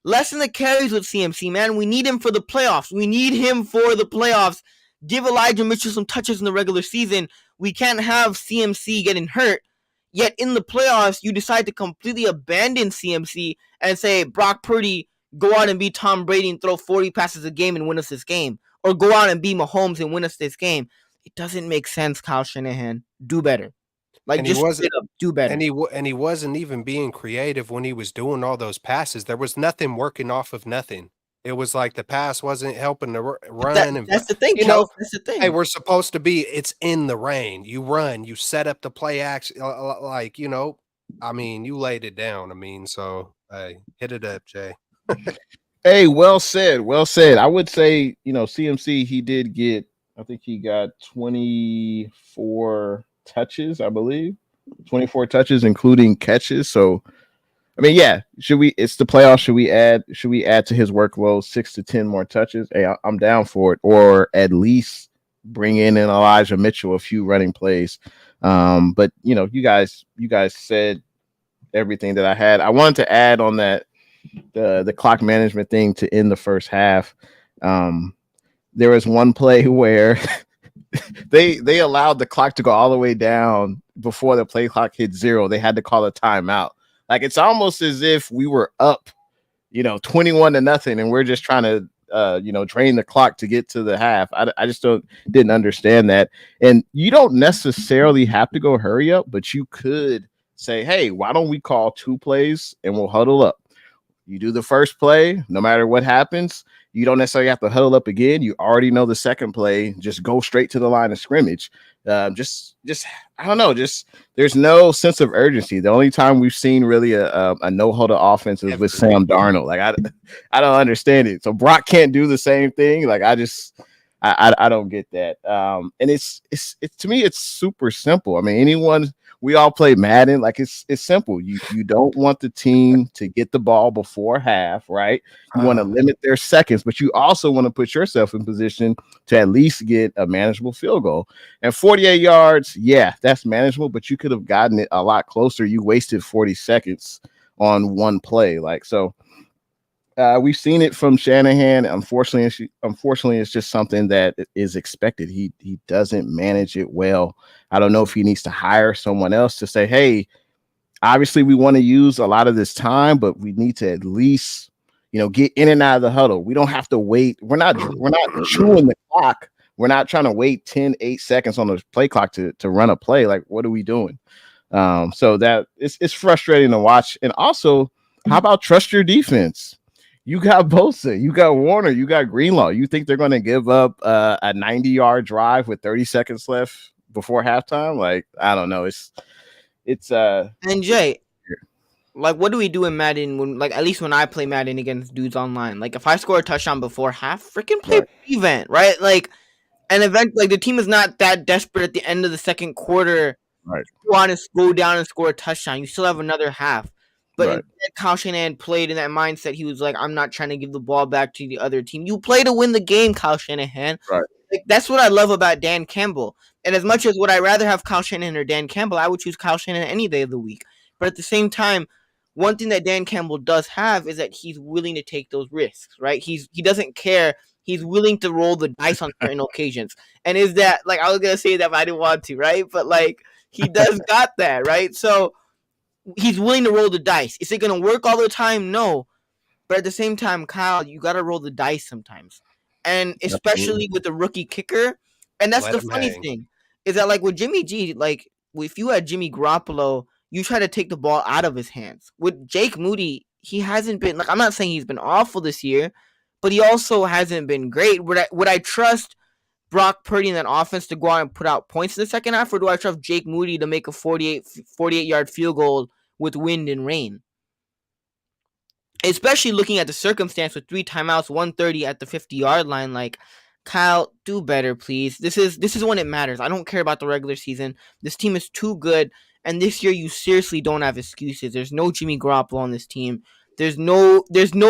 lessen the carries with CMC, man. We need him for the playoffs. Give Elijah Mitchell some touches in the regular season. We can't have CMC getting hurt. Yet in the playoffs, you decide to completely abandon CMC and say, Brock Purdy, go out and be Tom Brady and throw 40 passes a game and win us this game. Or go out and be Mahomes and win us this game. It doesn't make sense, Kyle Shanahan. Do better. Do better. And he wasn't even being creative when he was doing all those passes. There was nothing working off of nothing. It was like the pass wasn't helping to run, and That's the thing, you know, Charles. That's the hey, thing. we're supposed to be. It's in the rain. You run. You set up the play action. Like I mean, you laid it down. I mean, so hey, hit it up, Jay. Hey, well said. Well said. I would say, CMC, he did get, I think he got 24 touches, I believe. 24 touches, including catches. So, I mean, yeah, it's the playoffs. Should we add to his workload 6 to 10 more touches? Hey, I'm down for it. Or at least bring in an Elijah Mitchell, a few running plays. But you guys said everything that I had. I wanted to add on that the clock management thing to end the first half. There was one play where they allowed the clock to go all the way down before the play clock hit 0. They had to call a timeout. Like, it's almost as if we were up, 21-0, and we're just trying to drain the clock to get to the half. I just didn't understand that. And you don't necessarily have to go hurry up, but you could say, hey, why don't we call 2 plays and we'll huddle up? You do the first play, no matter what happens. You don't necessarily have to huddle up again. You already know the second play. Just go straight to the line of scrimmage. Just I don't know. Just there's no sense of urgency. The only time we've seen really a no huddle offense is with Sam Darnold. Like, I don't understand it. So Brock can't do the same thing. Like, I don't get that. And it's to me, it's super simple. I mean, we all play Madden. Like, it's simple. You don't want the team to get the ball before half, right? You want to limit their seconds, but you also want to put yourself in position to at least get a manageable field goal. And 48 yards, yeah, that's manageable, but you could have gotten it a lot closer. You wasted 40 seconds on one play. Like, so we've seen it from Shanahan. Unfortunately, it's just something that is expected. He doesn't manage it well. I don't know if he needs to hire someone else to say, hey, obviously we want to use a lot of this time, but we need to at least, get in and out of the huddle. We don't have to wait. We're not chewing the clock. We're not trying to wait 8 seconds on the play clock to run a play. Like, what are we doing? So that it's frustrating to watch. And also, how about trust your defense? You got Bosa, you got Warner, you got Greenlaw. You think they're going to give up a 90-yard drive with 30 seconds left before halftime? Like, I don't know. It's And Jay, like, what do we do in Madden when, like, at least when I play Madden against dudes online? Like, if I score a touchdown before half, freaking play prevent, right? Like, an event, like, the team is not that desperate at the end of the second quarter. Right. You want to go down and score a touchdown. You still have another half. But Right. instead, Kyle Shanahan played in that mindset. He was like, I'm not trying to give the ball back to the other team. You play to win the game, Kyle Shanahan. Right. Like, that's what I love about Dan Campbell. And as much as would I rather have Kyle Shanahan or Dan Campbell, I would choose Kyle Shanahan any day of the week. But at the same time, one thing that Dan Campbell does have is that he's willing to take those risks, right? He doesn't care. He's willing to roll the dice on certain occasions. And is that, like, I was going to say that, but I didn't want to, right? But, like, he does got that, right? So he's willing to roll the dice. Is it going to work all the time? No. But at the same time, Kyle, you got to roll the dice sometimes. And especially with the rookie kicker. And that's the funny thing is that, like, with Jimmy G, like, if you had Jimmy Garoppolo, you try to take the ball out of his hands. With Jake Moody, he hasn't been, like, I'm not saying he's been awful this year, but he also hasn't been great. Would I trust Brock Purdy in that offense to go out and put out points in the second half, or do I trust Jake Moody to make a 48-yard field goal with wind and rain? Especially looking at the circumstance with 3 timeouts, 130 at the 50-yard line. Like, Kyle, do better, please. This is when it matters. I don't care about the regular season. This team is too good, and this year you seriously don't have excuses. There's no Jimmy Garoppolo on this team. There's no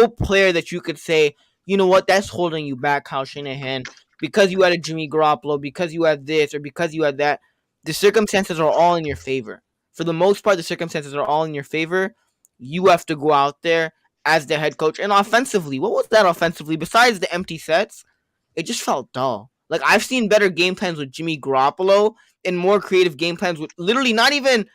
player that you could say, you know what, that's holding you back, Kyle Shanahan, because you had a Jimmy Garoppolo, because you had this, or because you had that. The circumstances are all in your favor. For the most part, the circumstances are all in your favor. You have to go out there as the head coach. And offensively, what was that offensively? Besides the empty sets, it just felt dull. Like, I've seen better game plans with Jimmy Garoppolo and more creative game plans with literally not even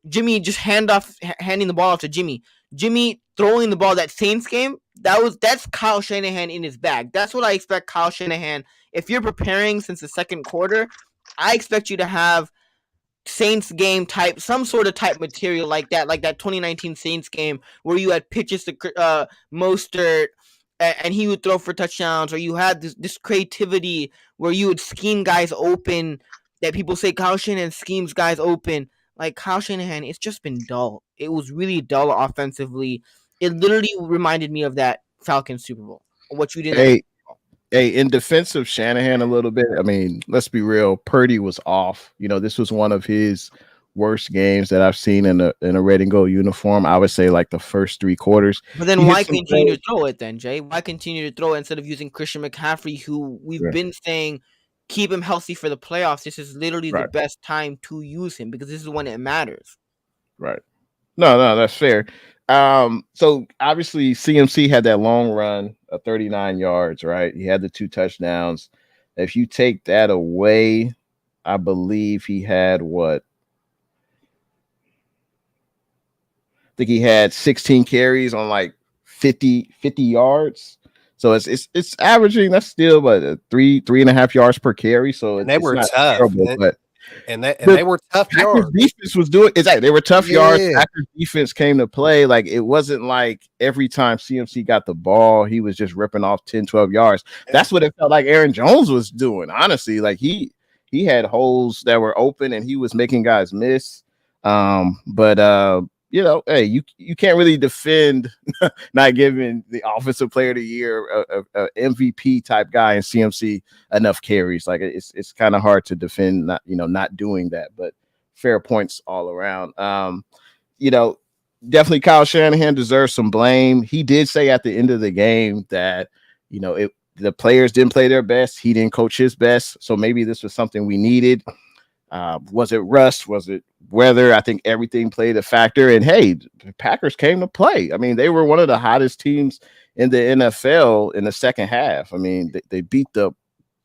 Jimmy just handing the ball off to Jimmy. Jimmy throwing the ball that Saints game, that's Kyle Shanahan in his bag. That's what I expect Kyle Shanahan. If you're preparing since the second quarter, I expect you to have Saints game type, some sort of type material like that 2019 Saints game where you had pitches to Mostert, and he would throw for touchdowns, or you had this creativity where you would scheme guys open. That people say Kyle Shanahan schemes guys open. Like Kyle Shanahan, it's just been dull. It was really dull offensively. It literally reminded me of that Falcons Super Bowl. What you did in that. Hey, hey, in defense of Shanahan a little bit, I mean, let's be real. Purdy was off. This was one of his worst games that I've seen in a red and gold uniform. I would say like the first 3 quarters. But then He hit why some continue throws. to throw it then, Jay? Why continue to throw it instead of using Christian McCaffrey, who we've Yeah, been saying keep him healthy for the playoffs? This is literally the right, best time to use him because this is when it matters. right. No, that's fair. So obviously CMC had that long run of 39 yards, right? He had the 2 touchdowns. If you take that away, I believe he had what? I think he had 16 carries on like 50 yards. So it's averaging. That's still what 3.5 yards per carry. So And they it's were not tough, terrible, but and the they were tough Packers yards. defense was doing exactly. They were tough yards. Yeah. Packers defense came to play. Like it wasn't like every time CMC got the ball, he was just ripping off 10, 12 yards. That's what it felt like Aaron Jones was doing. Honestly, like he had holes that were open and he was making guys miss. But hey, you can't really defend not giving the offensive player of the year a MVP type guy in CMC enough carries. Like it's kind of hard to defend not doing that, but fair points all around. Definitely Kyle Shanahan deserves some blame. He did say at the end of the game that the players didn't play their best. He didn't coach his best. So maybe this was something we needed. Was it rust? Was it weather? I think everything played a factor. And hey, the Packers came to play. I mean, they were one of the hottest teams in the NFL in the second half. I mean, they beat the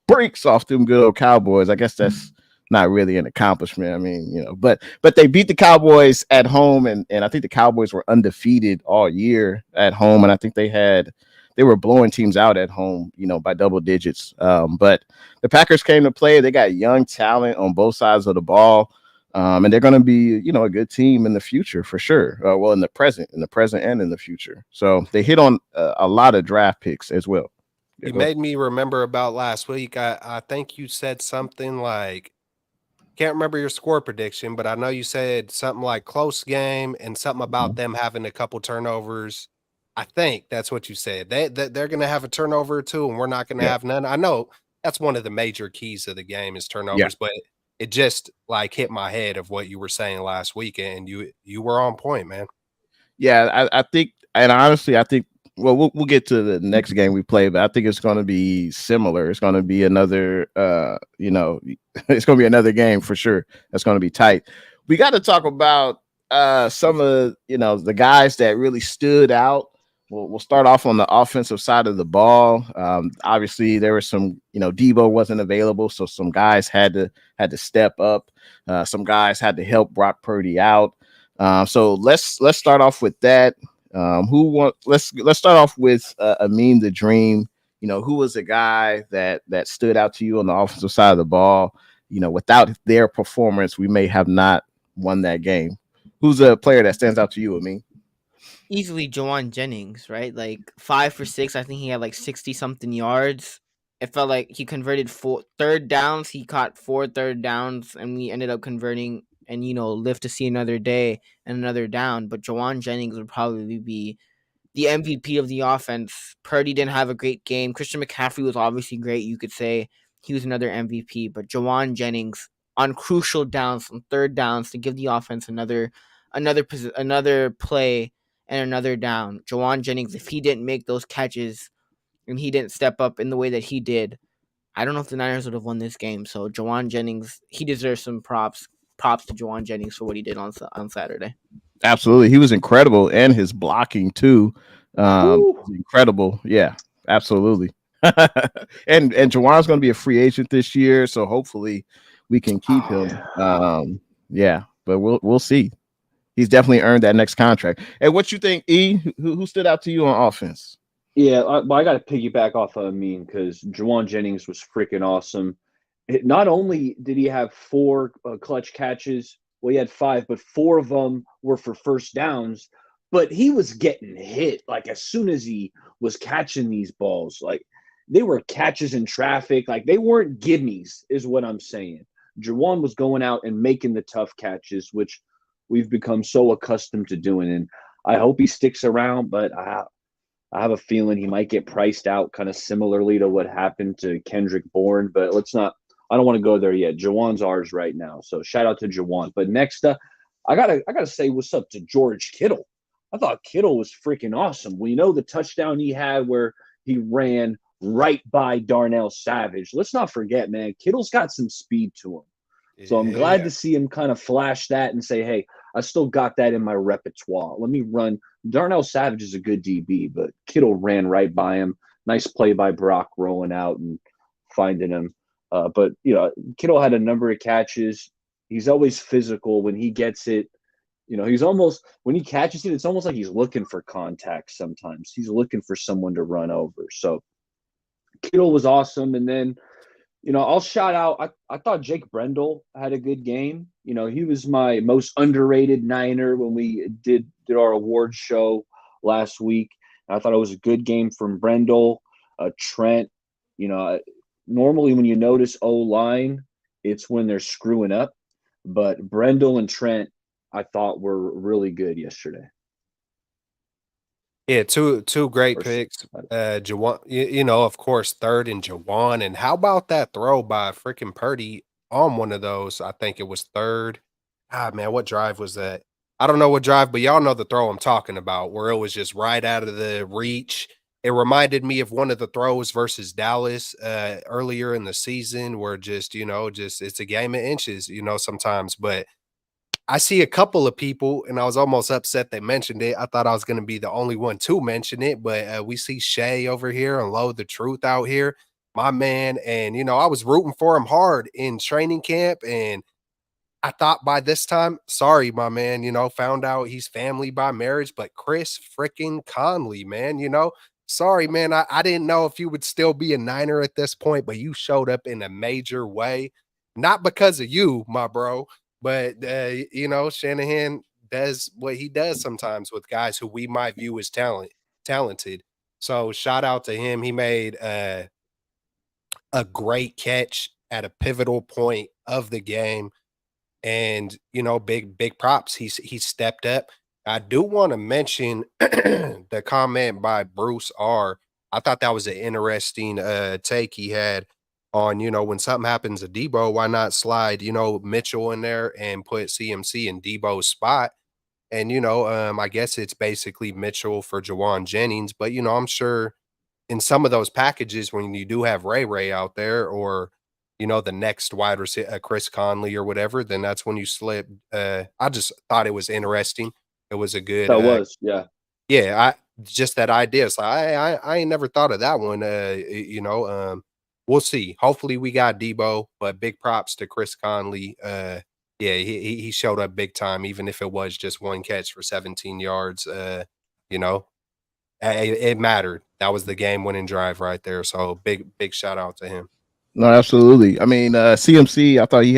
brakes off them good old Cowboys. I guess that's not really an accomplishment. I mean, but they beat the Cowboys at home, and I think the Cowboys were undefeated all year at home, and I think they were blowing teams out at home, by double digits. But the Packers came to play. They got young talent on both sides of the ball, and they're going to be, a good team in the future for sure. Well, in the present and in the future. So they hit on a lot of draft picks as well. You made me remember about last week. I think you said something like, can't remember your score prediction, but I know you said something like close game and something about them having a couple turnovers. I think that's what you said. They're going to have a turnover or two, and we're not going to Yeah. have none. I know that's one of the major keys of the game is turnovers, but it just like hit my head of what you were saying last week, and you were on point, man. Yeah, I think, and honestly, I think. Well, we'll get to the next game we play, but I think it's going to be similar. It's going to be another, it's going to be another game for sure. That's going to be tight. We got to talk about some of the guys that really stood out. We'll start off on the offensive side of the ball. Obviously, there was some, Debo wasn't available, so some guys had to step up. Some guys had to help Brock Purdy out. So let's start off with that. Let's start off with Amin the Dream. Who was a guy that stood out to you on the offensive side of the ball? Without their performance, we may have not won that game. Who's a player that stands out to you, Amin? Easily Jawan Jennings, right? Like 5 for 6. I think he had like 60 something yards. It felt like he converted 4 third downs. He caught 4 third downs, and we ended up converting and live to see another day and another down. But Jawan Jennings would probably be the MVP of the offense. Purdy didn't have a great game. Christian McCaffrey was obviously great. You could say he was another MVP, but Jawan Jennings on crucial downs, on third downs to give the offense another play and another down. Jawan Jennings, if he didn't make those catches and he didn't step up in the way that he did, I don't know if the Niners would have won this game. So Jawan Jennings, he deserves some props. Props to Jawan Jennings for what he did on Saturday. Absolutely, he was incredible, and his blocking too, incredible. Yeah, absolutely. and Jawan's going to be a free agent this year, so hopefully we can keep him. Yeah, but we'll see. He's definitely earned that next contract. And what you think, E? Who stood out to you on offense? Yeah, I got to piggyback off of Amin because Jawan Jennings was freaking awesome. Not only did he have 4 clutch catches, well, he had 5, but 4 of them were for first downs. but he was getting hit like as soon as he was catching these balls. Like they were catches in traffic, like they weren't gimmies, is what I'm saying. Juwan was going out and making the tough catches, which we've become so accustomed to doing. And I hope he sticks around, but I have a feeling he might get priced out kind of similarly to what happened to Kendrick Bourne. But let's not, I don't want to go there yet. Juwan's ours right now. So shout out to Juwan. But next up, I gotta say what's up to George Kittle. I thought Kittle was freaking awesome. We know the touchdown he had where he ran right by Darnell Savage. Let's not forget, man, Kittle's got some speed to him. So I'm glad to see him kind of flash that and say, hey, I still got that in my repertoire. Let me run. Darnell Savage is a good DB, but Kittle ran right by him. Nice play by Brock rolling out and finding him. But, you know, Kittle had a number of catches. He's always physical when he gets it. You know, he's almost, when he catches it, it's almost like he's looking for contact sometimes. He's looking for someone to run over. So Kittle was awesome. And then, you know, I'll shout out, I thought Jake Brendel had a good game. You know, he was my most underrated Niner when we did our awards show last week. And I thought it was a good game from Brendel. Trent, you know, normally when you notice O-line, it's when they're screwing up. But Brendel and Trent, I thought were really good yesterday. Yeah, two great picks. Jawan, you know, of course, third and Jawan. And how about that throw by freaking Purdy on one of those? I think it was third. Ah, man, what drive was that? I don't know what drive, but y'all know the throw I'm talking about, where it was just right out of the reach. It reminded me of one of the throws versus Dallas earlier in the season, where just, you know, just it's a game of inches, you know, sometimes. But I see a couple of people, and I was almost upset they mentioned it. I thought I was going to be the only one to mention it, but we see Shay over here and Load the Truth out here, my man. And, you know, I was rooting for him hard in training camp, and I thought by this time, sorry, my man, you know, found out he's family by marriage, but Chris freaking Conley, man, you know, sorry, man. I didn't know if you would still be a Niner at this point, but you showed up in a major way, not because of you, my bro, but, you know, Shanahan does what he does sometimes with guys who we might view as talented. So shout out to him. He made a great catch at a pivotal point of the game. And, you know, big props. He stepped up. I do want to mention the comment by Bruce R. I thought that was an interesting take he had on, you know, when something happens to Debo, why not slide, you know, Mitchell in there and put CMC in Debo's spot? And, you know, I guess it's basically Mitchell for Jawan Jennings, but, you know, I'm sure in some of those packages when you do have Ray out there or, you know, the next wide receiver, Chris Conley or whatever, then that's when you slip. I just thought it was interesting. It was a good, That was, yeah. yeah, I just that idea. So I ain't never thought of that one. You know, we'll see. Hopefully we got Debo, but big props to Chris Conley. Yeah, he showed up big time, even if it was just one catch for 17 yards. You know, it mattered. That was the game winning drive right there. So big shout out to him. No, absolutely. I mean, CMC, I thought he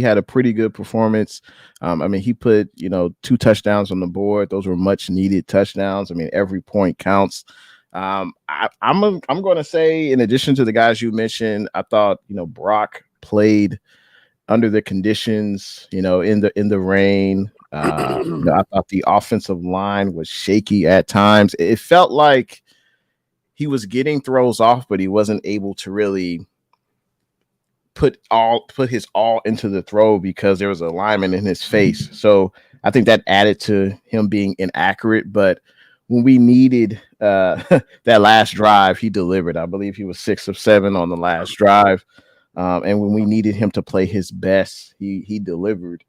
had a pretty good performance. I mean, he put, you know, 2 touchdowns on the board. Those were much needed touchdowns. I mean, every point counts. I'm going to say, in addition to the guys you mentioned, I thought, you know, Brock played under the conditions, you know, in the rain. You know, I thought the offensive line was shaky at times. It felt like he was getting throws off, but he wasn't able to really put his all into the throw because there was a lineman in his face. So I think that added to him being inaccurate. But when we needed that last drive, he delivered. I believe he was 6 of 7 on the last drive. And when we needed him to play his best, he delivered.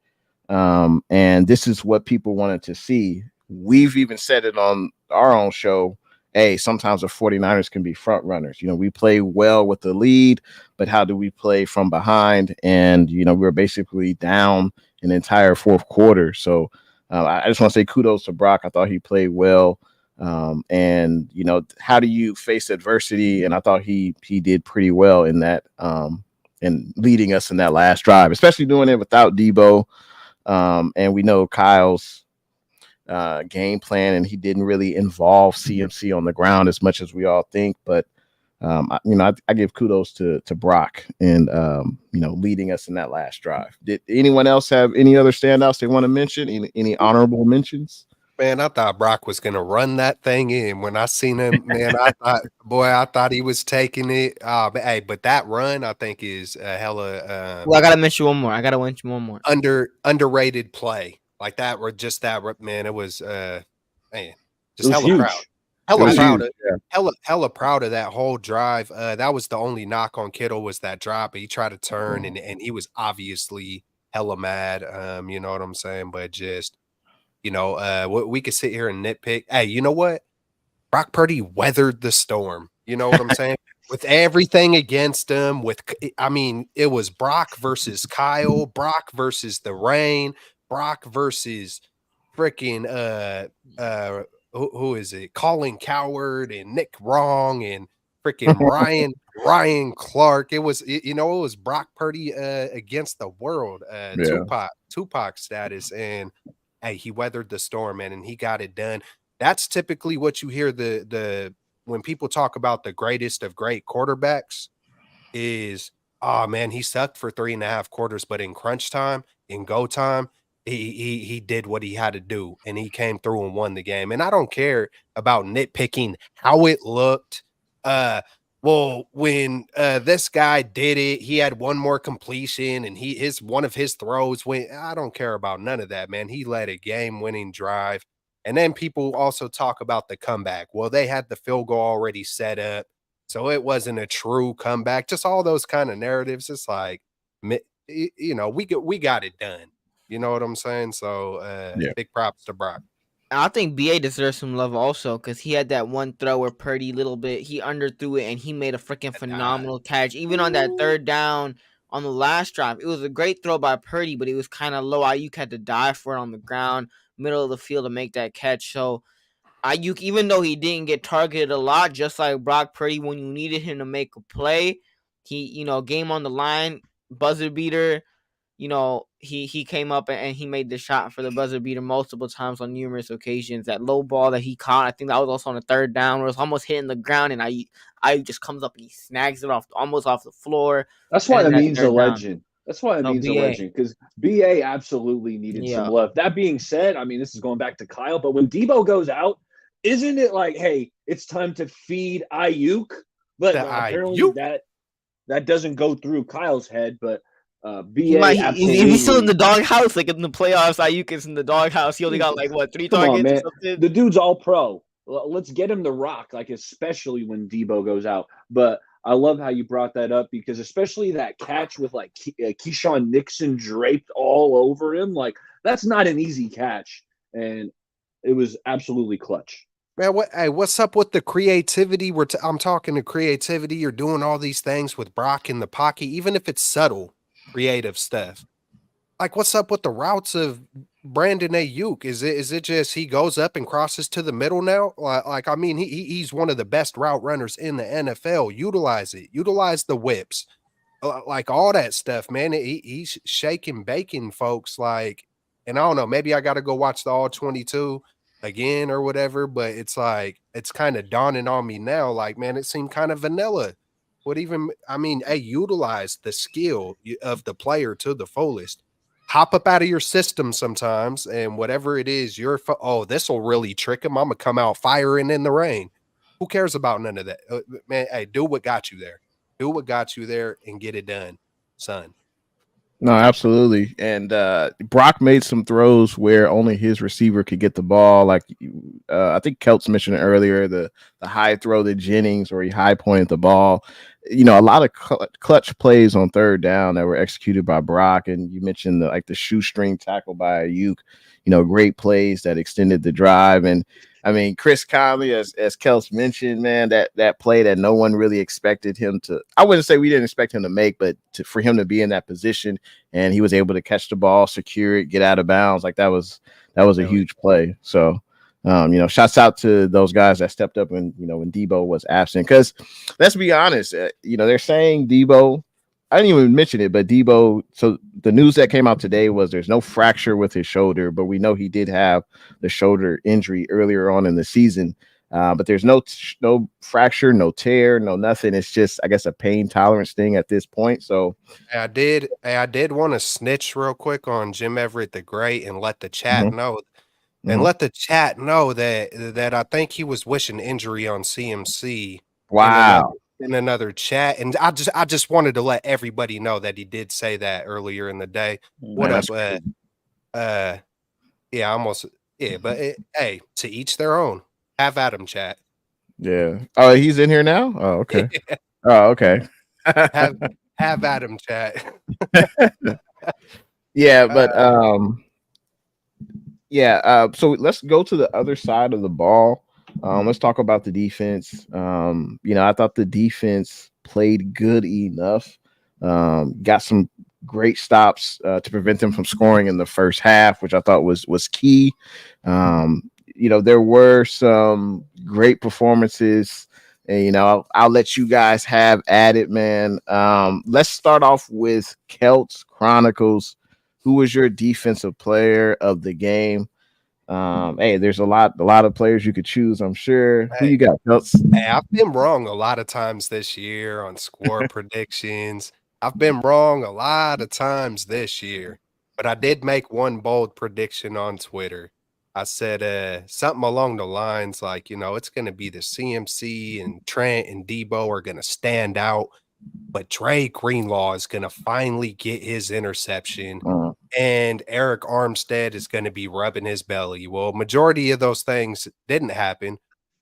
And this is what people wanted to see. We've even said it on our own show. Hey, sometimes the 49ers can be front runners. You know, we play well with the lead, but how do we play from behind? And, you know, we're basically down an entire fourth quarter. So I just want to say kudos to Brock. I thought he played well. And, you know, how do you face adversity? And I thought he did pretty well in that and leading us in that last drive, especially doing it without Debo. And we know Kyle's game plan, and he didn't really involve CMC on the ground as much as we all think. But I give kudos to Brock and leading us in that last drive. Did anyone else have any other standouts they want to mention? Any honorable mentions? Man, I thought Brock was gonna run that thing in when I seen him. Man, I thought he was taking it. But that run I think is a hella Well, I gotta mention one more. underrated play like that. Or just that man, it was man, It just was hella huge. proud. It was huge, Hella proud of that whole drive. That was the only knock on Kittle was that drop. He tried to turn and he was obviously hella mad. You know what I'm saying? But just we could sit here and nitpick. Hey, you know what? Brock Purdy weathered the storm. You know what I'm saying? With everything against him, it was Brock versus Kyle, Brock versus the rain, Brock versus freaking who is it? Colin Coward and Nick Wrong and freaking Ryan Clark. It was Brock Purdy against the world, Tupac status, and hey, he weathered the storm, man, and he got it done. That's typically what you hear the when people talk about the greatest of great quarterbacks is, oh man, he sucked for 3.5 quarters, but in crunch time, in go time, he did what he had to do, and he came through and won the game. And I don't care about nitpicking how it looked. When this guy did it, he had one more completion, and one of his throws went. I don't care about none of that, man. He led a game-winning drive, and then people also talk about the comeback. Well, they had the field goal already set up, so it wasn't a true comeback. Just all those kind of narratives. It's like, we got it done. You know what I'm saying? So, big props to Brock. I think BA deserves some love also because he had that one throw where Purdy he underthrew it and he made a freaking phenomenal catch. Even on that third down on the last drive, it was a great throw by Purdy, but it was kind of low. Ayuk had to dive for it on the ground, middle of the field to make that catch. So Ayuk, even though he didn't get targeted a lot, just like Brock Purdy, when you needed him to make a play, he, game on the line, buzzer beater. He came up and he made the shot for the buzzer beater multiple times on numerous occasions. That low ball that he caught, I think that was also on the third down where it was almost hitting the ground, and I just comes up and he snags it almost off the floor. That's why Amin's a legend. That's why Amin's a legend, because BA absolutely needed some love. That being said, this is going back to Kyle, but when Debo goes out, isn't it like, hey, it's time to feed Ayuk? But apparently that doesn't go through Kyle's head, but BA he's still in the doghouse, like in the playoffs. Ayuk is in the doghouse. He only got 3 targets. Man. The dude's all pro. Let's get him to rock, especially when Debo goes out. But I love how you brought that up because especially that catch with Keyshawn Nixon draped all over him, that's not an easy catch, and it was absolutely clutch. Man, what's up with the creativity? I'm talking to creativity. You're doing all these things with Brock in the pocket, even if it's subtle. Creative stuff. What's up with the routes of Brandon Ayuk? Is it just he goes up and crosses to the middle now? He's one of the best route runners in the NFL. Utilize it. Utilize the whips. All that stuff, man. He's shaking bacon, folks. And I don't know, maybe I got to go watch the All 22 again or whatever, but it's kind of dawning on me now. Man, it seemed kind of vanilla. Utilize the skill of the player to the fullest. Hop up out of your system sometimes, and whatever it is, this will really trick him. I'm going to come out firing in the rain. Who cares about none of that? Man, hey, do what got you there. Do what got you there and get it done, son. No, absolutely. And Brock made some throws where only his receiver could get the ball. I think Keltz mentioned it earlier, the high throw to Jennings where he high pointed the ball. A lot of clutch plays on third down that were executed by Brock. And you mentioned the shoestring tackle by Ayuk, great plays that extended the drive. And Chris Conley, as Keltz mentioned, man, that play that no one really expected him to, I wouldn't say we didn't expect him to make, but for him to be in that position and he was able to catch the ball, secure it, get out of bounds. That was a huge play. So, shouts out to those guys that stepped up when Debo was absent. Because let's be honest, they're saying Debo I didn't even mention it, but Debo. So the news that came out today was there's no fracture with his shoulder, but we know he did have the shoulder injury earlier on in the season. But there's no fracture, no tear, no nothing. It's just, I guess, a pain tolerance thing at this point. So I did want to snitch real quick on Jim Everett the Great and let the chat Mhm. know Mhm. that I think he was wishing injury on CMC Wow. in another chat, and I just wanted to let everybody know that he did say that earlier in the day. What Man, up? that's crazy. Yeah, almost. Yeah, but hey, to each their own. Have at him, chat. Yeah. Oh, he's in here now? Oh, okay. Oh, okay. have have at him, chat. Yeah, but so let's go to the other side of the ball. Let's talk about the defense. I thought the defense played good enough. Got some great stops to prevent them from scoring in the first half, which I thought was key. There were some great performances, and I'll let you guys have at it, man. Let's start off with Celts Chronicles. Who was your defensive player of the game? Hey, there's a lot of players you could choose, I'm sure. Who you got, Celts? Hey, I've been wrong a lot of times this year on score predictions. I've been wrong a lot of times this year, but I did make one bold prediction on Twitter. I said something along the lines like, it's going to be the CMC and Trent and Debo are going to stand out, but Dre Greenlaw is going to finally get his interception. And Eric Armstead is going to be rubbing his belly. Well, majority of those things didn't happen,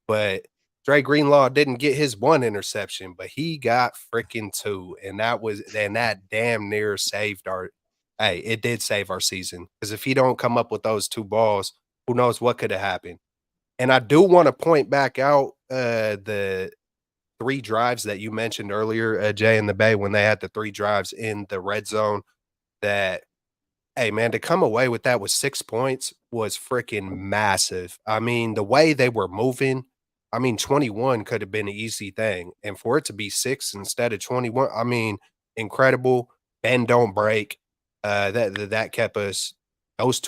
but Dre Greenlaw didn't get his one interception, but he got freaking two. And that damn near saved it did save our season. Because if he don't come up with those two balls, who knows what could have happened. And I do want to point back out the 3 drives that you mentioned earlier, Jay and the Bay, when they had the 3 drives in the red zone that, hey, man, to come away with that with 6 points was freaking massive. I mean, the way they were moving, 21 could have been an easy thing. And for it to be 6 instead of 21, incredible. Bend don't break. That kept us those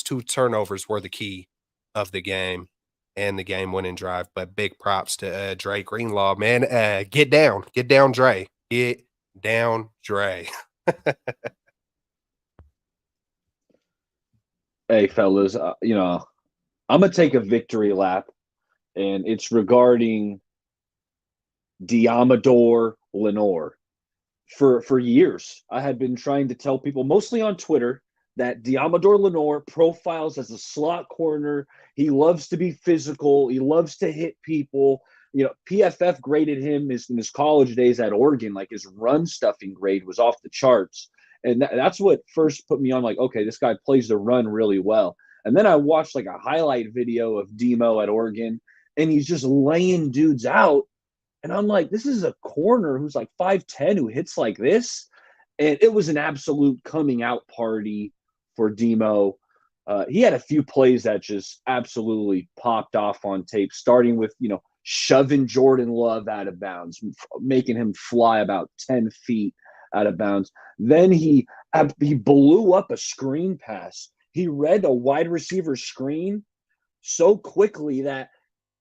two turnovers were the key of the game and the game winning drive. But big props to Dre Greenlaw, man. Get down, Dre. Get down, Dre. Hey, fellas, I'm gonna take a victory lap, and it's regarding Diamador Lenore. For years, I had been trying to tell people, mostly on Twitter, that Diamador Lenore profiles as a slot corner. He loves to be physical. He loves to hit people. PFF graded him in his college days at Oregon, like his run stuffing grade was off the charts. And that's what first put me on, like, okay, this guy plays the run really well. And then I watched like a highlight video of Demo at Oregon, and he's just laying dudes out. And I'm like, this is a corner who's like 5'10", who hits like this. And it was an absolute coming out party for Demo. He had a few plays that just absolutely popped off on tape, starting with, shoving Jordan Love out of bounds, making him fly about 10 feet out of bounds. Then he blew up a screen pass. He read a wide receiver screen so quickly that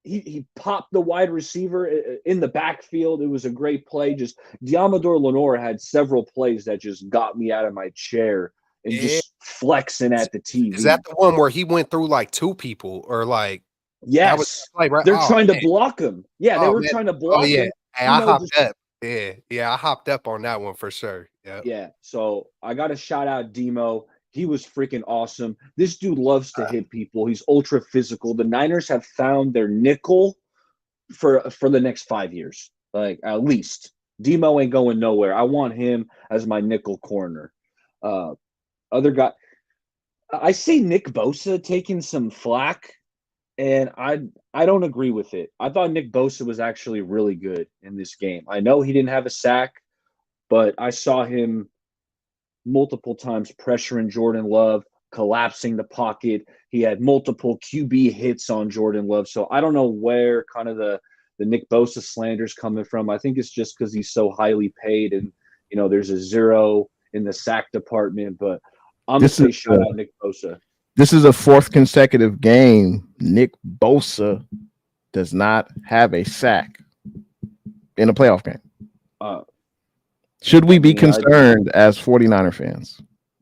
he popped the wide receiver in the backfield. It was a great play. Just Diamador Lenore had several plays that just got me out of my chair and just flexing at the TV. Is that the one where he went through like 2 people or like? Yes. That was the play, right? They're trying to block him. Yeah, they were trying to block him. Hey, I hopped up. Yeah, I hopped up on that one for sure. Yep. Yeah, so I got to shout out Demo. He was freaking awesome. This dude loves to hit people. He's ultra physical. The Niners have found their nickel for the next 5 years, like at least. Demo ain't going nowhere. I want him as my nickel corner. Other guy, I see Nick Bosa taking some flack, and I don't agree with it. I thought Nick Bosa was actually really good in this game. I know he didn't have a sack, but I saw him multiple times pressuring Jordan Love, collapsing the pocket. He had multiple QB hits on Jordan Love. So I don't know where kind of the Nick Bosa slander is coming from. I think it's just because he's so highly paid and There's a 0 in the sack department, but I'm going to This is say shout out Nick Bosa. This is a fourth consecutive game. Nick Bosa does not have a sack in a playoff game. Should we be concerned as 49er fans?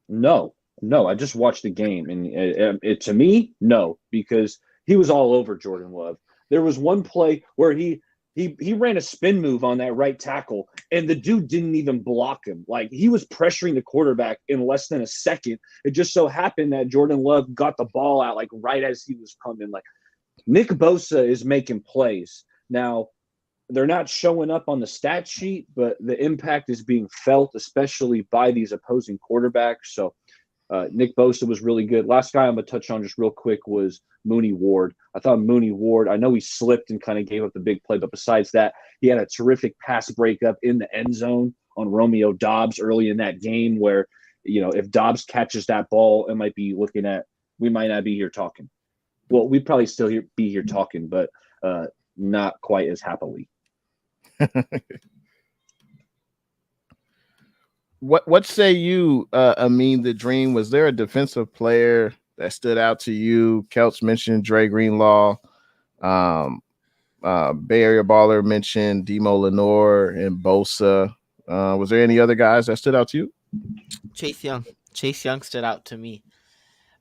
No. I just watched the game, and it to me, no, because he was all over Jordan Love. There was one play where he ran a spin move on that right tackle, and the dude didn't even block him. Like, he was pressuring the quarterback in less than a second. It just so happened that Jordan Love got the ball out like right as he was coming. Like, Nick Bosa is making plays. Now, they're not showing up on the stat sheet, but the impact is being felt, especially by these opposing quarterbacks. So Nick Bosa was really good. Last guy I'm going to touch on just real quick was Mooney Ward. I thought Mooney Ward, I know he slipped and kind of gave up the big play, but besides that, he had a terrific pass breakup in the end zone on Romeo Doubs early in that game where, if Doubs catches that ball, we might not be here talking. Well, we'd probably still be here talking, but not quite as happily. What say you, Amin the Dream? Was there a defensive player that stood out to you? Kelts mentioned Dre Greenlaw. Bay Area Baller mentioned Demo Lenore and Bosa. Was there any other guys that stood out to you? Chase Young. Chase Young stood out to me.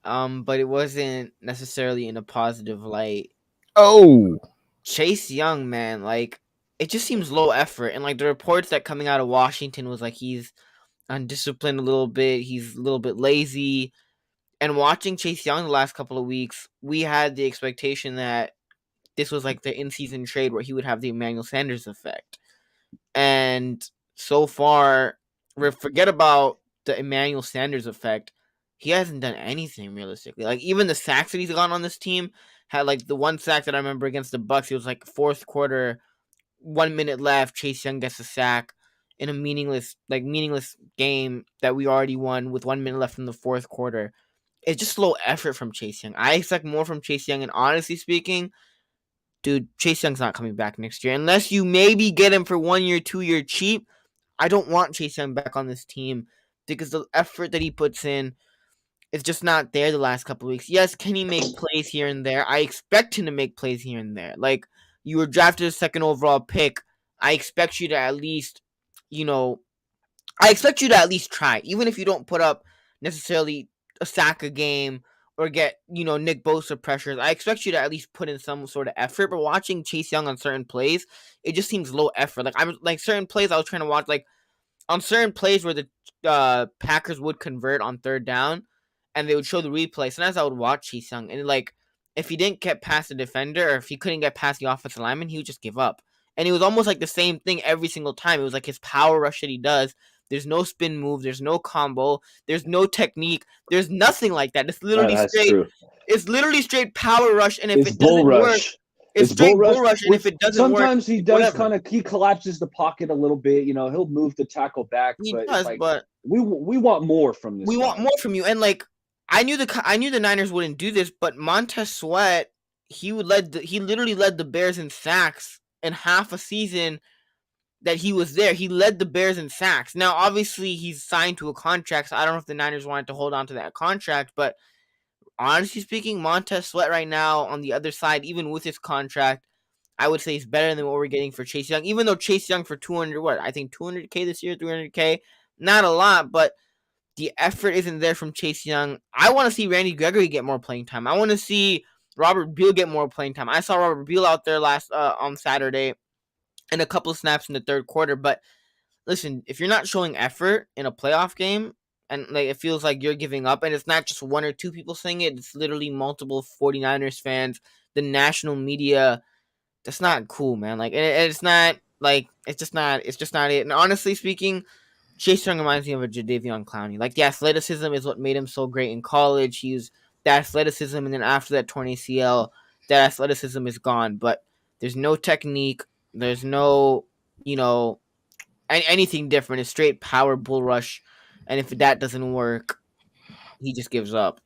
But it wasn't necessarily in a positive light. Oh, Chase Young, man, like, it just seems low effort. And like the reports that coming out of Washington was like he's undisciplined a little bit, he's a little bit lazy. And watching Chase Young the last couple of weeks, we had the expectation that this was like the in-season trade where he would have the Emmanuel Sanders effect. And so far, forget about the Emmanuel Sanders effect. He hasn't done anything realistically. Like, even the sacks that he's gotten on this team had, like, the one sack that I remember against the Bucks. It was like fourth quarter, 1 minute left. Chase Young gets a sack in a meaningless game that we already won with 1 minute left in the fourth quarter. It's just low effort from Chase Young. I expect more from Chase Young, and honestly speaking, dude, Chase Young's not coming back next year. Unless you maybe get him for 1 year, 2 year cheap, I don't want Chase Young back on this team because the effort that he puts in is just not there the last couple of weeks. Yes, can he make plays here and there? I expect him to make plays here and there. Like, you were drafted a second overall pick. I expect you to at least, try. Even if you don't put up necessarily a sack a game or get, Nick Bosa pressures, I expect you to at least put in some sort of effort. But watching Chase Young on certain plays, it just seems low effort. Like, I'm like certain plays I was trying to watch, like on certain plays where the Packers would convert on third down and they would show the replay. Sometimes I would watch Chase Young, and like, if he didn't get past the defender or if he couldn't get past the offensive lineman, he would just give up. And it was almost like the same thing every single time. It was like his power rush that he does. There's no spin move. There's no combo. There's no technique. There's nothing like that. It's literally straight. True. It's literally straight power rush. And if it doesn't work, it's straight bull rush. And if it doesn't work, sometimes he does he collapses the pocket a little bit. He'll move the tackle back. He does, like, but we want more from this. We want more from you. And like, I knew the Niners wouldn't do this, but Montez Sweat, he literally led the Bears in sacks in half a season that he was there. He led the Bears in sacks. Now, obviously, he's signed to a contract, so I don't know if the Niners wanted to hold on to that contract, but honestly speaking, Montez Sweat right now on the other side, even with his contract, I would say he's better than what we're getting for Chase Young. Even though Chase Young for I think $200K this year, $300K, not a lot, but the effort isn't there from Chase Young. I want to see Randy Gregory get more playing time. I want to see Robert Beal get more playing time. I saw Robert Beal out there on Saturday and a couple of snaps in the third quarter. But listen, if you're not showing effort in a playoff game and like it feels like you're giving up, and it's not just one or two people saying it, it's literally multiple 49ers fans, the national media, that's not cool, man. Like, it's not like it's just not it. And honestly speaking, Chase Young reminds me of a Jadeveon Clowney. Like, the athleticism is what made him so great in college. He's the athleticism, and then after that torn ACL, that athleticism is gone. But there's no technique. There's no, anything different. It's straight power bull rush. And if that doesn't work, he just gives up.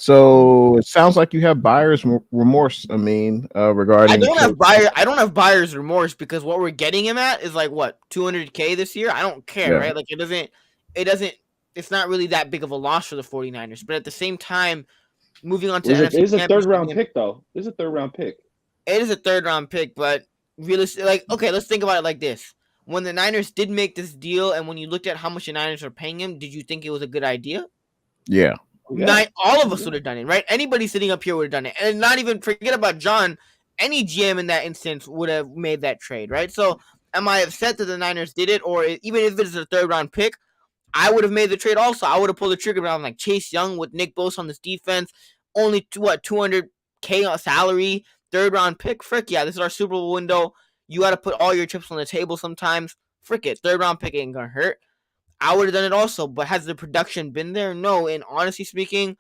So it sounds like you have buyer's remorse. I mean, regarding I don't have buyer's remorse because what we're getting him at is like what 200K this year. I don't care, Yeah. right? Like it doesn't. It's not really that big of a loss for the 49ers. But at the same time, moving on to It NFC is a third Championship round game, pick though. It is a third round pick. it is a third round pick, but realistic. Like okay, let's think about it like this: when the Niners did make this deal, and when you looked at how much the Niners are paying him, did you think it was a good idea? Yeah. All of us would have done it, right? Anybody sitting up here would have done it, and not even forget about John. Any GM in that instance would have made that trade, right? So, am I upset that the Niners did it, or even if it's a third round pick, I would have made the trade also. I would have pulled the trigger, but I'm like Chase Young with Nick Bosa on this defense, only 200K salary, third round pick. Frick yeah, this is our Super Bowl window. You got to put all your chips on the table sometimes. Frick it, third round pick ain't gonna hurt. I would have done it also, but has the production been there? No. And honestly speaking,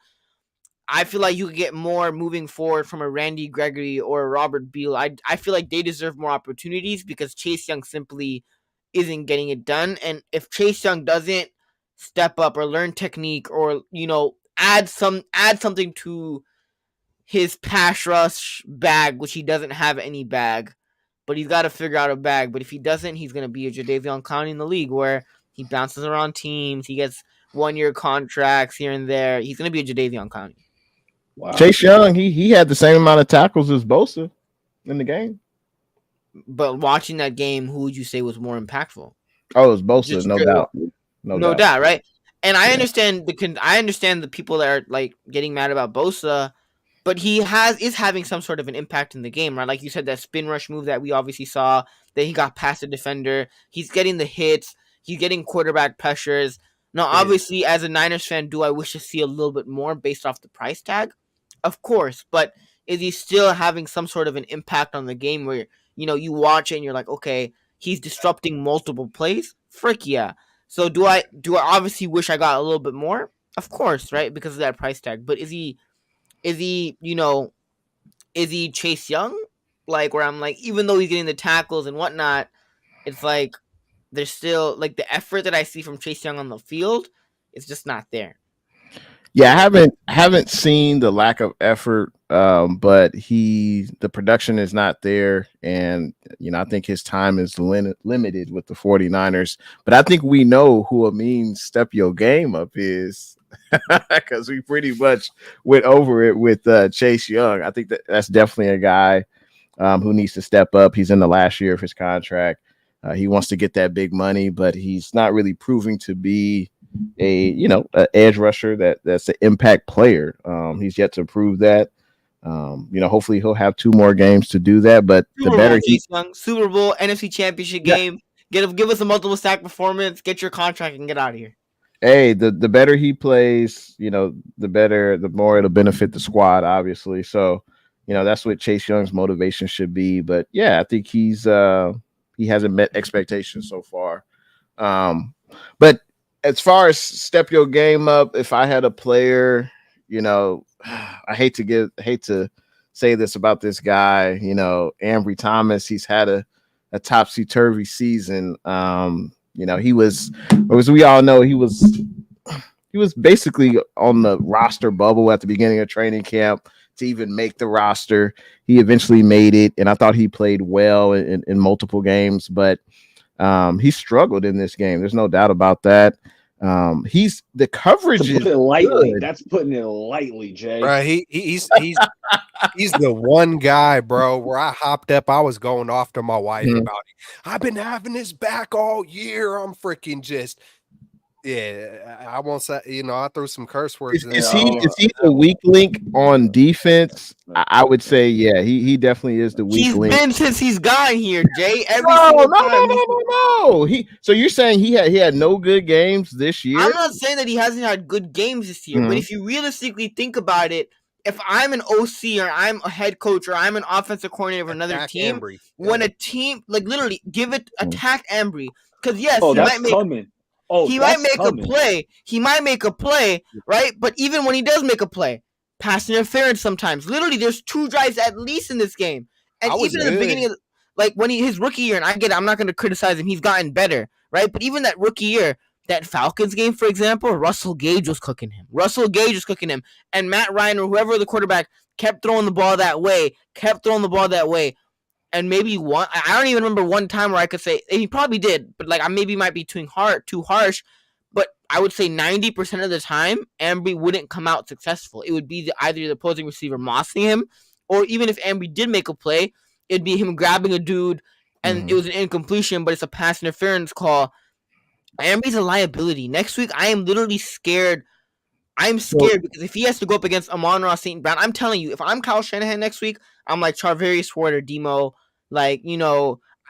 I feel like you could get more moving forward from a Randy Gregory or a Robert Beal. I feel like they deserve more opportunities because Chase Young simply isn't getting it done. And if Chase Young doesn't step up or learn technique or add something to his pass rush bag, which he doesn't have any bag, but he's got to figure out a bag. But if he doesn't, he's gonna be a Jadeveon Clowney in the league where he bounces around teams. He gets 1-year contracts here and there. He's going to be a Jadeveon Clowney. Wow. Chase Young, he had the same amount of tackles as Bosa in the game. But watching that game, who would you say was more impactful? Oh, it was Bosa, no doubt. No doubt, right? And I understand the people that are like getting mad about Bosa, but he is having some sort of an impact in the game, right? Like you said, that spin rush move that we obviously saw, that he got past the defender. He's getting the hits. He's getting quarterback pressures. Now, obviously, as a Niners fan, do I wish to see a little bit more based off the price tag? Of course, but is he still having some sort of an impact on the game where, you watch it and you're like, okay, he's disrupting multiple plays? Frick yeah. So do I obviously wish I got a little bit more? Of course, right? Because of that price tag. But is he Chase Young? Like where I'm like, even though he's getting the tackles and whatnot, it's like there's still like the effort that I see from Chase Young on the field, it's just not there. Yeah, I haven't seen the lack of effort, but the production is not there, and I think his time is limited with the 49ers. But I think we know who Amin step your game up is, because we pretty much went over it with Chase Young. I think that's definitely a guy who needs to step up. He's in the last year of his contract. He wants to get that big money, but he's not really proving to be a edge rusher that's an impact player. He's yet to prove that. Hopefully he'll have 2 more games to do that. But the better Super Bowl, NFC Championship game, give us a multiple sack performance, get your contract, and get out of here. Hey, the better he plays, the more it'll benefit the squad, obviously. So, that's what Chase Young's motivation should be. But yeah, I think he hasn't met expectations so far. But as far as step your game up, if I had a player, I hate to say this about this guy, Ambry Thomas, he's had a topsy-turvy season. He was, as we all know, he was basically on the roster bubble at the beginning of training camp to even make the roster. He eventually made it, and I thought he played well in multiple games, but he struggled in this game. There's no doubt about that. The coverage is lightly. good. That's putting it lightly, Jay. Right, he's the one guy, bro, where I hopped up. I was going off to my wife about it. I've been having his back all year. I'm freaking just. Yeah, I won't say. I threw some curse words. Is he the weak link on defense? I would say, yeah, he definitely is the weak link. He's been since he's gotten here, Jay. No. So you're saying he had no good games this year? I'm not saying that he hasn't had good games this year, but if you realistically think about it, if I'm an OC or I'm a head coach or I'm an offensive coordinator of another team, when a team literally attack Ambry, because yes, he might make. He might make a play. He might make a play, right? But even when he does make a play, pass interference sometimes. Literally, there's 2 drives at least in this game. And even in the beginning of when his rookie year, and I get it, I'm not going to criticize him. He's gotten better, right? But even that rookie year, that Falcons game, for example, Russell Gage was cooking him. And Matt Ryan or whoever the quarterback kept throwing the ball that way. And maybe I don't even remember one time where I could say, and he probably did, but like I maybe might be too harsh. But I would say 90% of the time, Ambry wouldn't come out successful. It would be either the opposing receiver mossing him, or even if Ambry did make a play, it'd be him grabbing a dude, and it was an incompletion, but it's a pass interference call. Ambry's a liability. Next week, I am literally scared. I'm scared because if he has to go up against Amon-Ra St. Brown, I'm telling you, if I'm Kyle Shanahan next week, I'm like Charvarius Ward or Demo. Like,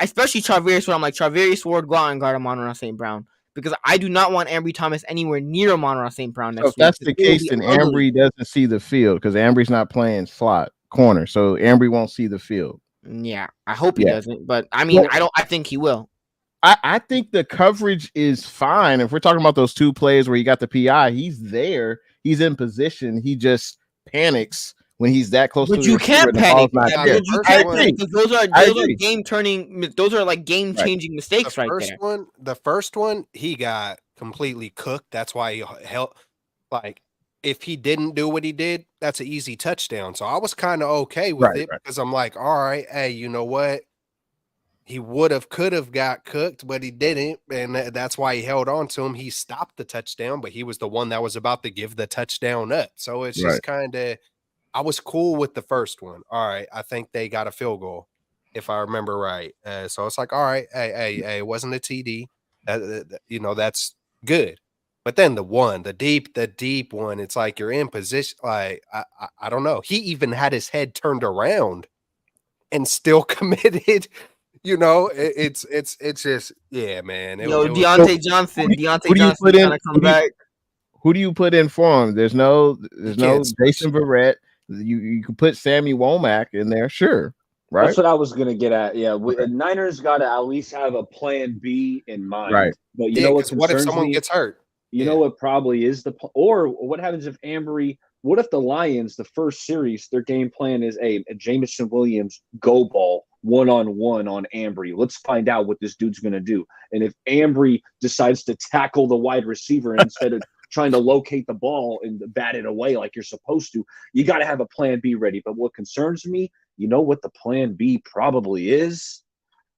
especially Charvarius Ward, I'm like Charvarius Ward, go out and guard Amon-Ra St. Brown. Because I do not want Ambry Thomas anywhere near Amon-Ra St. Brown next week. So if that's the case, then Ambry doesn't see the field because Ambry's not playing slot corner. So Ambry won't see the field. Yeah, I hope he doesn't. But I mean, I think he will. I think the coverage is fine. If we're talking about those two plays where you got the PI, he's there. He's in position. He just panics when he's that close. But to you can't panic. I agree. Those are game turning. Those are like game changing mistakes right there. The first one, he got completely cooked. That's why he held. Like, if he didn't do what he did, that's an easy touchdown. So I was kind of okay with it because I'm like, all right, hey, you know what? He could have got cooked, but he didn't, and that's why he held on to him. He stopped the touchdown, but he was the one that was about to give the touchdown up. So it's just kind of, I was cool with the first one. All right, I think they got a field goal, if I remember right. So it's like, all right, hey, it wasn't a TD. That's good. But then the deep one, it's like you're in position. Like I don't know. He even had his head turned around and still committed. It's just, yeah, man. Deontay Johnson trying to come back. Who do you put in for him? There's no Jason Verrett. You can put Sammy Womack in there, sure. Right. That's what I was gonna get at. Yeah, Niners got to at least have a plan B in mind. Right. But you know what concerns what if someone me? gets hurt? You know what probably is or what happens if Ambry? What if the Lions, the first series, their game plan is a Jameson Williams go ball 1-on-1 on Ambry? Let's find out what this dude's going to do. And if Ambry decides to tackle the wide receiver instead of trying to locate the ball and bat it away like you're supposed to, you got to have a plan B ready. But what concerns me, you know what the plan B probably is?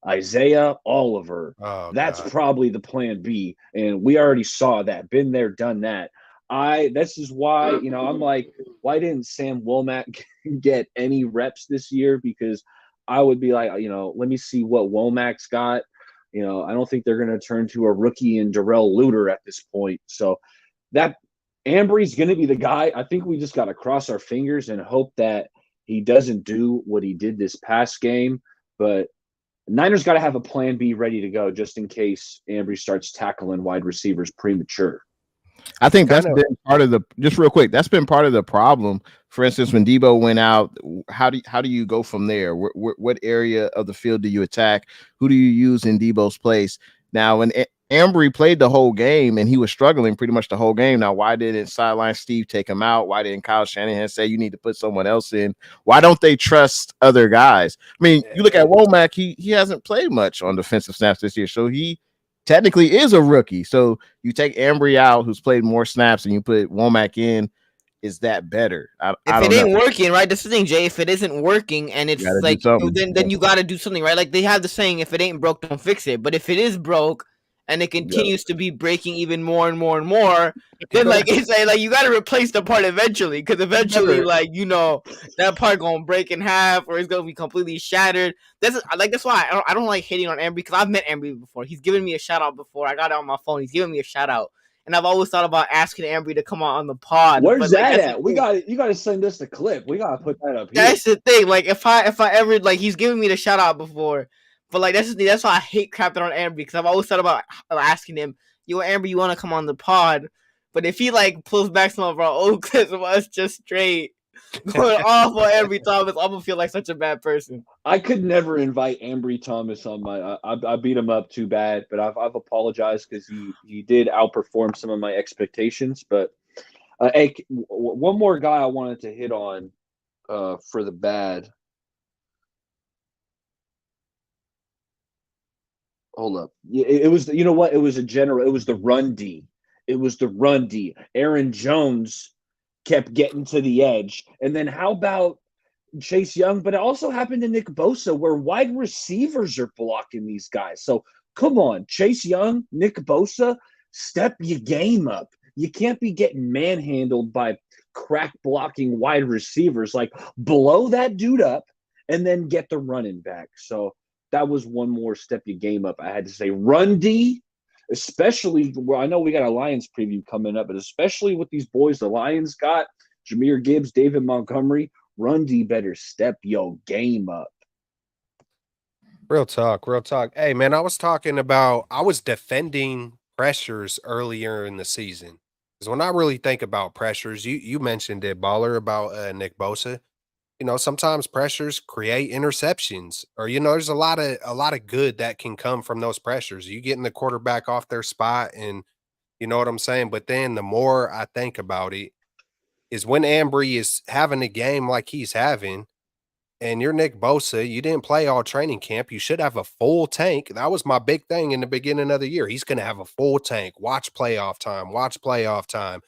Isaiah Oliver. That's probably the plan B. And we already saw that. Been there, done that. This is why, I'm like, why didn't Sam Womack get any reps this year? Because I would be like, let me see what Womack's got. I don't think they're going to turn to a rookie in Darrell Luter at this point. So that Ambry's going to be the guy. I think we just got to cross our fingers and hope that he doesn't do what he did this past game. But Niners got to have a plan B ready to go just in case Ambry starts tackling wide receivers premature. I think that's been part of that's been part of the problem. For instance, when Debo went out, how do you go from there? What area of the field do you attack? Who do you use in Debo's place? Now, when Ambry played the whole game and he was struggling pretty much the whole game. Now, why didn't sideline Steve take him out? Why didn't Kyle Shanahan say you need to put someone else in? Why don't they trust other guys? I mean, you look at Womack, he hasn't played much on defensive snaps this year, so he technically is a rookie. So you take Ambry out, who's played more snaps, and you put Womack in. Is that better? If it ain't working, right? That's the thing, Jay. If it isn't working and it's like, then you got to do something, right? Like they have the saying, if it ain't broke, don't fix it. But if it is broke and it continues to be breaking even more and more and more, then like it's like you got to replace the part eventually, because eventually, that part gonna break in half or it's gonna be completely shattered. That's why I don't like hating on Ambry, because I've met Ambry before. He's given me a shout out before. I got it on my phone. He's given me a shout out. And I've always thought about asking Ambry to come on the pod. Where's that at? You got to send us the clip. We got to put that up here. That's the thing. Like if I ever he's given me the shout out before, but like that's why I hate crapping on Ambry, because I've always thought about asking him, "Yo, Ambry, you want to come on the pod?" But if he pulls back some of our old clips of us just straight going off on Ambry Thomas, I'm gonna feel like such a bad person. I could never invite Ambry Thomas on my. I beat him up too bad, but I've apologized because he did outperform some of my expectations. But hey, one more guy I wanted to hit on for the bad. hold up. It was, you know what? It was the run D. It was the run D. Aaron Jones kept getting to the edge. And then how about Chase Young? But it also happened to Nick Bosa, where wide receivers are blocking these guys. So come on, Chase Young, Nick Bosa, step your game up. You can't be getting manhandled by crack blocking wide receivers. Like, blow that dude up and then get the running back. So that was one more step your game up. I had to say run D, especially I know we got a Lions preview coming up, but especially with these boys the Lions got, Jahmyr Gibbs, David Montgomery, run D better step your game up. Real talk, real talk. Hey, man, I was defending pressures earlier in the season. Because when I really think about pressures, you mentioned it, Baller, about Nick Bosa. Sometimes pressures create interceptions, or there's a lot of good that can come from those pressures. You getting the quarterback off their spot, and you know what I'm saying. But then the more I think about it, is when Ambry is having a game like he's having, and you're Nick Bosa, you didn't play all training camp. You should have a full tank. That was my big thing in the beginning of the year. He's going to have a full tank. Watch playoff time. Watch playoff time.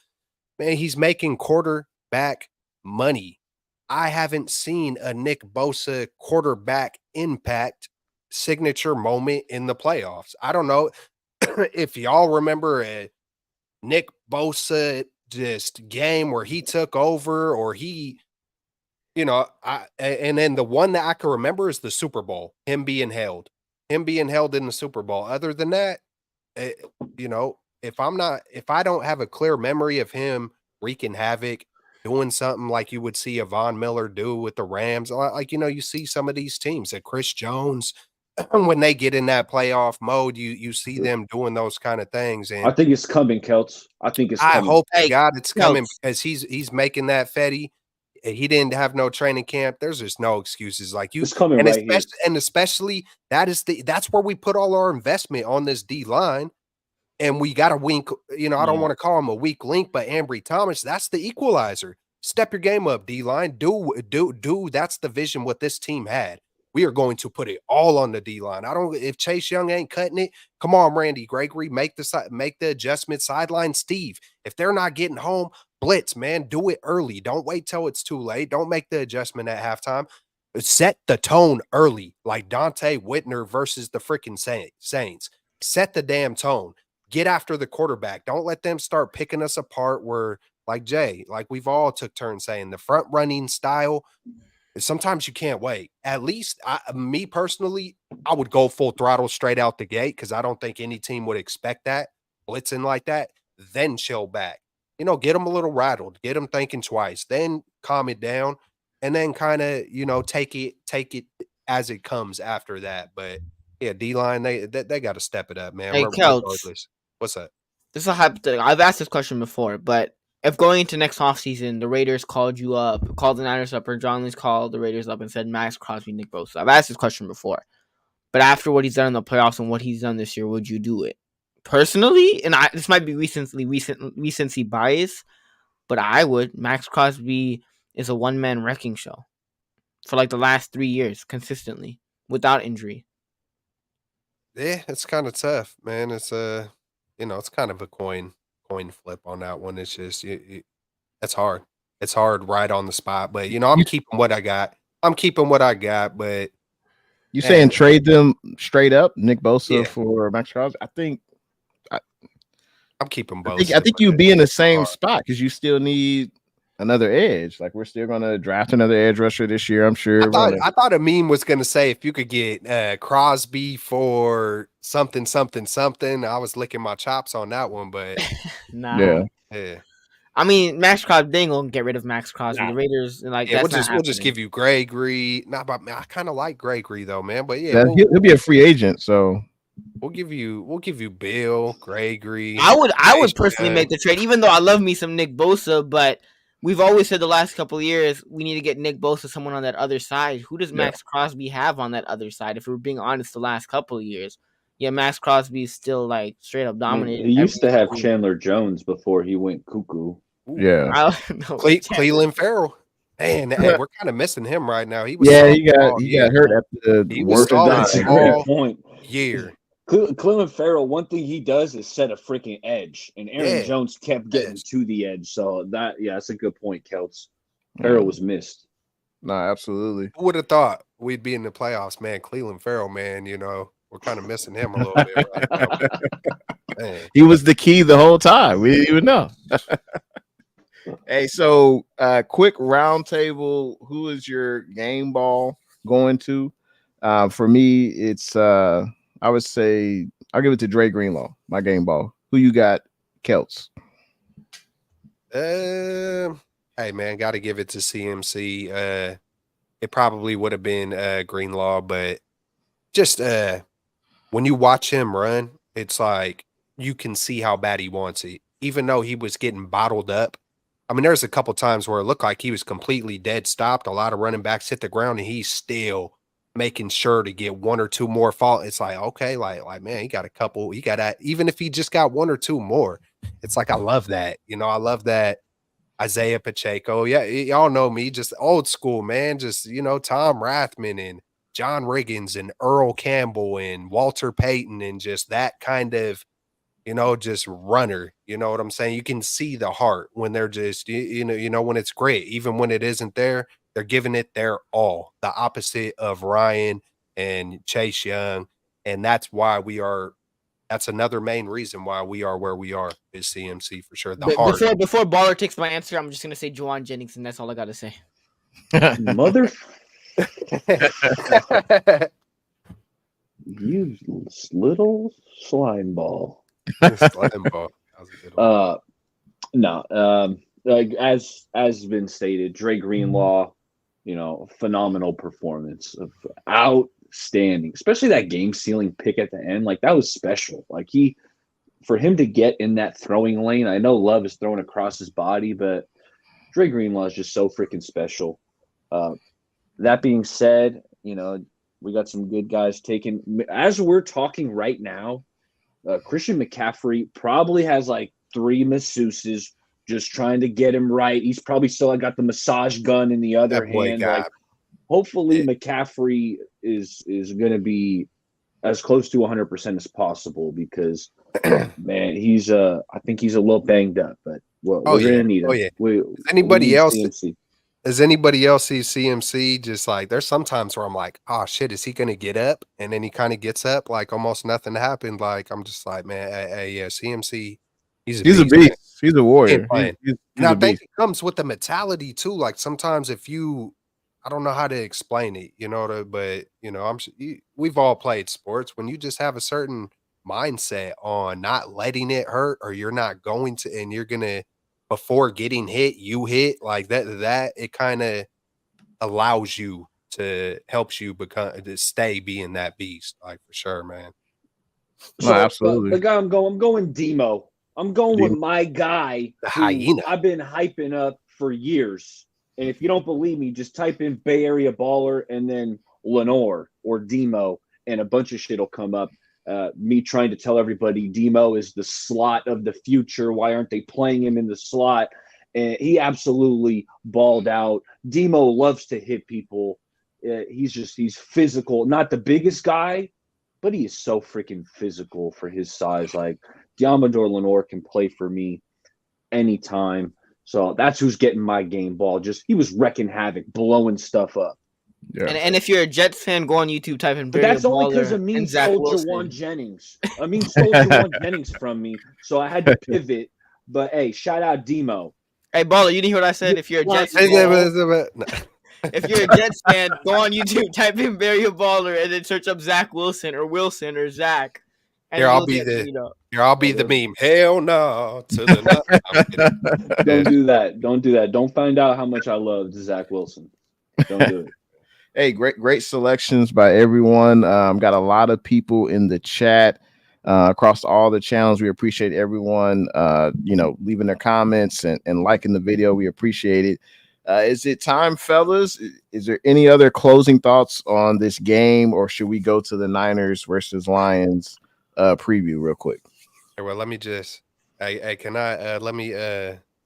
Man, he's making quarterback money. I haven't seen a Nick Bosa quarterback impact signature moment in the playoffs. I don't know if y'all remember a Nick Bosa just game where he took over, or and then the one that I can remember is the Super Bowl, him being held in the Super Bowl. Other than that, if I don't have a clear memory of him wreaking havoc, doing something like you would see a Von Miller do with the Rams. Like, you see some of these teams that Chris Jones, when they get in that playoff mode, you see them doing those kind of things. And I think it's coming, Kelts. I think it's coming. I hope to Hey, God it's coming, Kelts. because he's making that Fetty. He didn't have no training camp. There's just no excuses. Like, It's coming and right here. especially that's where we put all our investment on this D line. And we got a wink, I don't want to call him a weak link, but Ambry Thomas, that's the equalizer. Step your game up, D-line. Do. That's the vision what this team had. We are going to put it all on the D-line. If Chase Young ain't cutting it, come on, Randy Gregory, make the adjustment. Sideline Steve. If they're not getting home, blitz, man. Do it early. Don't wait till it's too late. Don't make the adjustment at halftime. Set the tone early, like Dante Whitner versus the freaking Saints. Set the damn tone. Get after the quarterback. Don't let them start picking us apart where, like Jay, like we've all took turns saying, the front running style, sometimes you can't wait. At least me personally, I would go full throttle straight out the gate, because I don't think any team would expect that, blitzing like that, then chill back. Get them a little rattled, get them thinking twice, then calm it down, and then kind of, take it as it comes after that. But yeah, D-line, they got to step it up, man. Hey, Kelts. Regardless. What's that? This is a hypothetical. I've asked this question before, but if going into next offseason, the Raiders called the Niners up, or John Lee's called the Raiders up and said Max Crosby, Nick Bosa. I've asked this question before, but after what he's done in the playoffs and what he's done this year, would you do it? Personally, and this might be recency bias, but I would. Max Crosby is a one-man wrecking show for like the last 3 years consistently without injury. Yeah, it's kind of tough, man. It's it's kind of a coin flip on that one. It's just it's hard. It's hard right on the spot. But I'm keeping what I got. But You saying trade them straight up, Nick Bosa Yeah. for Max Crosby? I think I'm keeping both. I think you'd be in the same spot, because you still need another edge. Like, we're still gonna draft another edge rusher this year, I'm sure. I thought a meme was gonna say if you could get Crosby for something. I was licking my chops on that one, but Nah. yeah. I mean, Max Crosby, they ain't gonna get rid of Max Crosby. Nah. The Raiders, like, Yeah, that's we'll just give you Gregory. Not about I kind of like Gregory though, man. But yeah, he'll be a free agent, so we'll give you Bill, Gregory. I would personally make the trade, even though I love me some Nick Bosa, but we've always said the last couple of years we need to get Nick Bosa, someone on that other side. Who does Max Crosby have on that other side? If we're being honest, the last couple of years, yeah, Max Crosby is still like straight up dominating. He used to have Chandler Jones before he went cuckoo. Ooh. yeah. I don't know. Cleveland Farrell. Man, we're kind of missing him right now. He was He got hurt at the He was worst solid time. That's a all great point. year. Clelin Ferrell, one thing he does is set a freaking edge, and Aaron Yeah, Jones kept getting yes. to the edge. So that's a good point, Kelts. Ferrell was missed. No, absolutely. Who would have thought we'd be in the playoffs, man? Cleveland Farrell, man, we're kind of missing him a little bit right now. Man. He was the key the whole time. We didn't even know. Hey, so quick round table. Who is your game ball going to? For me, it's I would say I'll give it to Dre Greenlaw, my game ball. Who you got, Celts? Hey man, got to give it to CMC. It probably would have been Greenlaw, but just when you watch him run, it's like you can see how bad he wants it, even though he was getting bottled up. I mean, there's a couple times where it looked like he was completely dead stopped. A lot of running backs hit the ground, and he's still making sure to get one or two more fall. It's like, okay, like man, he got a couple. He got that. Even if he just got one or two more, it's like I love that. I love that. Isaiah Pacheco. Yeah, y'all know me, just old school, man. Just, Tom Rathman and John Riggins and Earl Campbell and Walter Payton and just that kind of, just runner. You know what I'm saying? You can see the heart when they're just, when it's great, even when it isn't there, they're giving it their all. The opposite of Ryan and Chase Young. And that's another main reason why we are where we are is CMC for sure. The heart. Before Baller takes my answer, I'm just gonna say Juwan Jennings, and that's all I gotta say. Mother, you little slime ball. Slime ball. That was a good one. No, like as been stated, Dre Greenlaw, phenomenal performance, of outstanding, especially that game sealing pick at the end. Like that was special. Like for him to get in that throwing lane, I know Love is throwing across his body, but Dre Greenlaw is just so freaking special. That being said, we got some good guys taken. As we're talking right now, Christian McCaffrey probably has like 3 masseuses just trying to get him right. He's probably still got the massage gun in the other hand. Like, hopefully McCaffrey is going to be as close to 100% as possible because, man, I think he's a little banged up, but we're going to need him. Oh, yeah. Anybody else see CMC? Just like there's sometimes where I'm like, oh shit, is he gonna get up? And then he kind of gets up like almost nothing happened. Like I'm just like, man, yeah, CMC, he's a beast. Man. He's a warrior. He's and I think it comes with the mentality too. Like sometimes I don't know how to explain it, but we've all played sports. When you just have a certain mindset on not letting it hurt, or you're not going to, and you're gonna. Before getting hit, you hit like that it kind of allows you helps you to stay being that beast, like for sure, man. So, absolutely. The guy I'm going Demo. I'm going with my guy, the hyena. I've been hyping up for years. And if you don't believe me, just type in Bay Area Baller and then Lenore or Demo, and a bunch of shit will come up. Me trying to tell everybody Demo is the slot of the future. Why aren't they playing him in the slot? And he absolutely balled out. Demo loves to hit people. He's physical. Not the biggest guy, but he is so freaking physical for his size. Like Diamador Lenore can play for me anytime. So that's who's getting my game ball. Just he was wrecking havoc, blowing stuff up. Yeah. And if you're a Jets fan, go on YouTube, type in. But that's only because Amin stole Juwan Jennings. Amin stole Juwan Jennings from me, so I had to pivot. But hey, shout out Demo. Hey, Baller, you didn't hear what I said? If you're a Jets fan, if you're a Jets fan, go on YouTube, type in Barry Baller, and then search up Zach Wilson or Zach. Here, I'll be the meme. Hell no to the Don't do that. Don't do that. Don't find out how much I love Zach Wilson. Don't do it. Hey, great selections by everyone. Got a lot of people in the chat across all the channels. We appreciate everyone, leaving their comments and liking the video. We appreciate it. Is it time, fellas? Is there any other closing thoughts on this game, or should we go to the Niners versus Lions preview real quick? Well, let me just, let me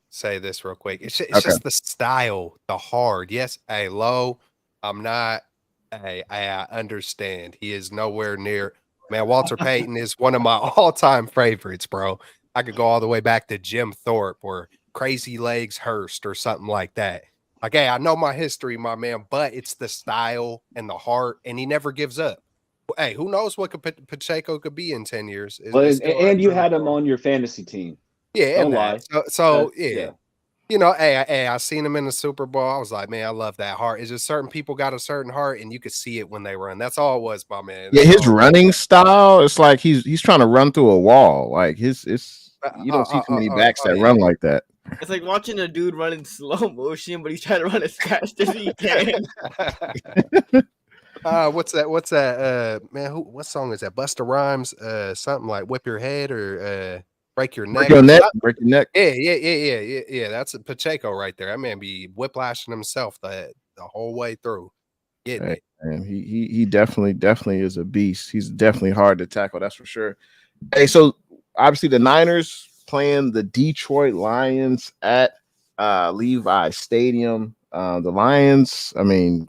say this real quick. It's just the style, the hard. Yes, Low. I'm not. I understand. He is nowhere near Man, Walter Payton is one of my all-time favorites, bro. I could go all the way back to Jim Thorpe or Crazy Legs Hurst or something like that. Like, hey, I know my history, my man, but it's the style and the heart, and he never gives up. Hey, who knows what Pacheco could be in 10 years? Well, It's still and you early had to him tell. on your fantasy team. Yeah, Don't and that. lie. So yeah. Yeah. Hey, I seen him in the Super Bowl. I was like, man, I love that heart. It's just certain people got a certain heart, and you could see it when they run. That's all it was, my man. Yeah, That's his all. running style, it's like he's trying to run through a wall. Like it's you don't see too many backs that Yeah. run like that. It's like watching a dude run in slow motion, but he's trying to run as fast as he can. What's that? Man, what song is that? Busta Rhymes, something like "Whip Your Head" or "Break Your Neck." Break your neck. Yeah. That's a Pacheco right there. That man be whiplashing himself the whole way through, getting Hey, it. man, he definitely is a beast. He's definitely hard to tackle, that's for sure. Hey, so obviously the Niners playing the Detroit Lions at Levi Stadium. The Lions, I mean,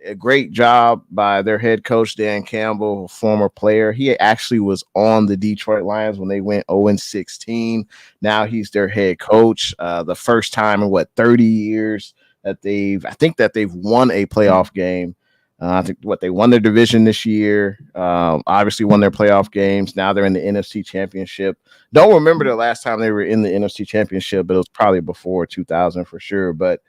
a great job by their head coach Dan Campbell, a former player. He actually was on the Detroit Lions when they went 0-16. Now he's their head coach. The first time in 30 years that they've won a playoff game. I think they won their division this year. Obviously won their playoff games. Now they're in the NFC Championship. Don't remember the last time they were in the NFC Championship, but it was probably before 2000 for sure. But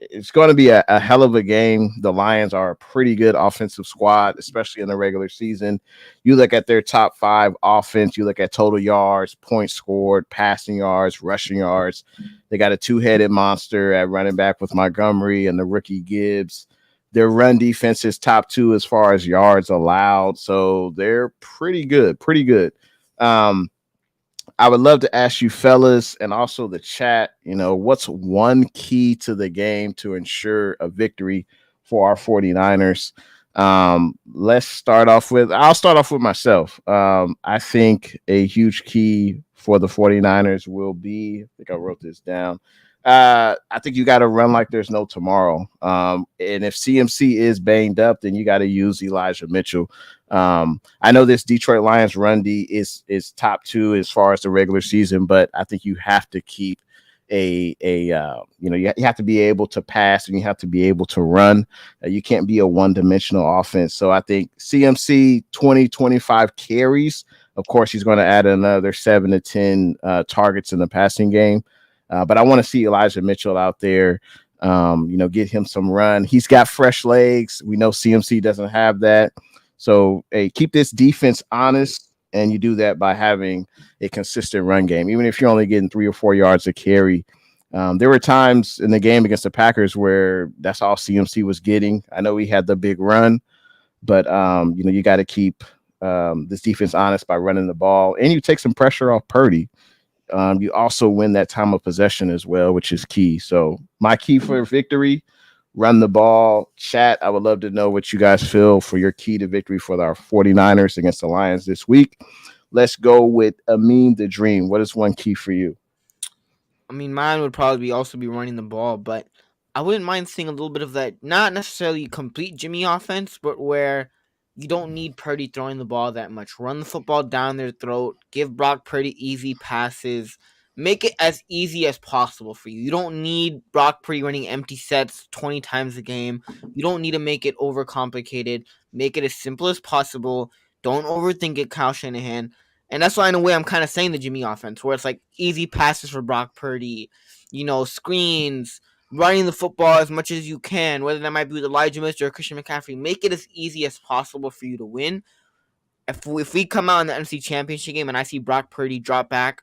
it's going to be a hell of a game. The Lions are a pretty good offensive squad, especially in the regular season. You look at their top 5 offense, you look at total yards, points scored, passing yards, rushing yards. They got a 2-headed monster at running back with Montgomery and the rookie Gibbs. Their run defense is top 2 as far as yards allowed. So they're pretty good. I would love to ask you fellas and also the chat, what's one key to the game to ensure a victory for our 49ers? I'll start off with myself. I think a huge key for the 49ers will be, I think I wrote this down. I think you got to run like there's no tomorrow. And if CMC is banged up, then you got to use Elijah Mitchell. I know this Detroit Lions run D is top 2 as far as the regular season, but I think you have to keep you have to be able to pass and you have to be able to run. You can't be a one-dimensional offense. So I think CMC 20-25 carries. Of course, he's going to add another 7 to 10 targets in the passing game. But I want to see Elijah Mitchell out there, get him some run. He's got fresh legs. We know CMC doesn't have that. So, hey, keep this defense honest, and you do that by having a consistent run game. Even if you're only getting 3 or 4 yards a carry. There were times in the game against the Packers where that's all CMC was getting. I know he had the big run, but, you got to keep this defense honest by running the ball, and you take some pressure off Purdy. You also win that time of possession as well, which is key. So my key for victory, run the ball. Chat, I would love to know what you guys feel for your key to victory for our 49ers against the Lions this week. Let's go with Amin the Dream. What is one key for you? I mean, mine would probably also be running the ball, but I wouldn't mind seeing a little bit of that, not necessarily complete Jimmy offense, but where you don't need Purdy throwing the ball that much. Run the football down their throat, give Brock Purdy easy passes, make it as easy as possible for you. You don't need Brock Purdy running empty sets 20 times a game. You don't need to make it overcomplicated. Make it as simple as possible. Don't overthink it, Kyle Shanahan. And that's why, in a way, I'm kind of saying the Jimmy offense, where it's like easy passes for Brock Purdy, screens, running the football as much as you can, whether that might be with Elijah Mitchell or Christian McCaffrey. Make it as easy as possible for you to win. If we come out in the NFC Championship game and I see Brock Purdy drop back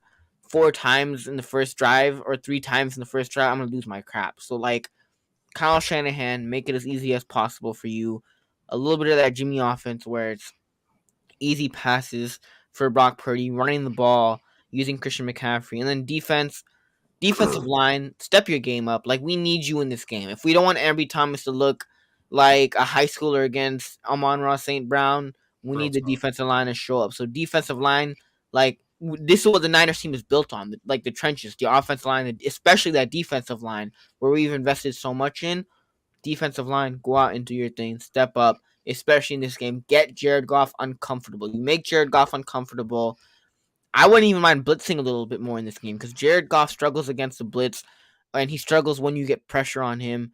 4 times in the first drive or 3 times in the first drive, I'm going to lose my crap. So, Kyle Shanahan, make it as easy as possible for you. A little bit of that Jimmy offense where it's easy passes for Brock Purdy, running the ball, using Christian McCaffrey. And then defensive line, step your game up. We need you in this game. If we don't want Ambry Thomas to look like a high schooler against Amon-Ra St. Brown, we need the defensive line to show up. So defensive line, this is what the Niners team is built on, the trenches, the offensive line, especially that defensive line where we've invested so much in. Defensive line, go out and do your thing, step up. especially in this game. Get Jared Goff uncomfortable. You make Jared Goff uncomfortable. I wouldn't even mind blitzing a little bit more in this game because Jared Goff struggles against the blitz, and he struggles when you get pressure on him.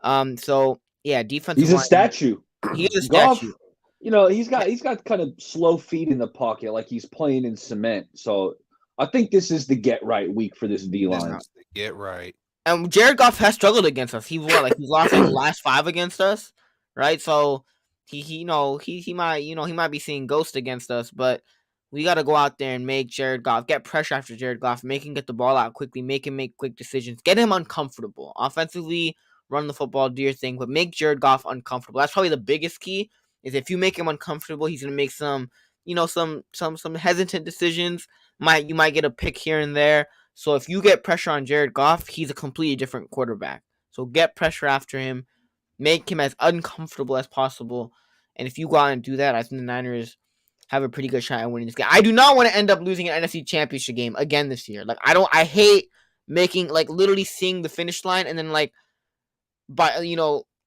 So yeah, defensive He's a line. statue. He is a Goff, statue. he's got kind of slow feet in the pocket, like he's playing in cement. So I think this is the get right week for this D line. Get right. And Jared Goff has struggled against us. He's lost like the last 5 against us, right? So he might be seeing ghost against us, but we got to go out there and make Jared Goff get pressure after Jared Goff, make him get the ball out quickly, make him make quick decisions, get him uncomfortable. Offensively, run the football, do your thing, but make Jared Goff uncomfortable. That's probably the biggest key. Is if you make him uncomfortable, he's gonna make some hesitant decisions. You might get a pick here and there. So if you get pressure on Jared Goff, he's a completely different quarterback. So get pressure after him, make him as uncomfortable as possible. And if you go out and do that, I think the Niners have a pretty good shot at winning this game. I do not want to end up losing an NFC Championship game again this year. I hate making literally seeing the finish line and then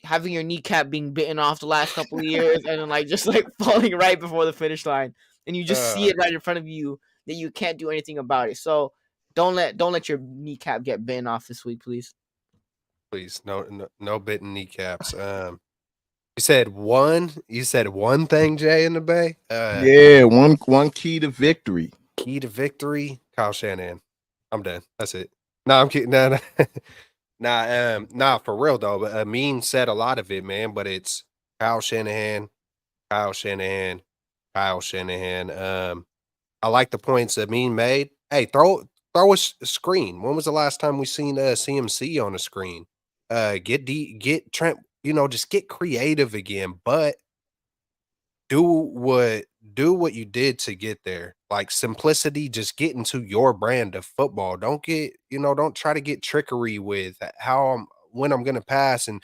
having your kneecap being bitten off the last couple of years and then just falling right before the finish line and you just see it right in front of you that you can't do anything about it. So don't let your kneecap get bitten off this week, please. Please, no bitten kneecaps. You said one thing, Jay, in the Bay. Yeah, one key to victory. Key to victory, Kyle Shanahan. I'm done. That's it. No, I'm kidding. No. Nah, for real though. But Amin said a lot of it, man. But it's Kyle Shanahan. I like the points Amin made. Hey, throw a screen. When was the last time we seen CMC on a screen? Get Trent. Just get creative again. But do what you did to get there. Like simplicity, just get into your brand of football. Don't try to get trickery with when I'm gonna pass, and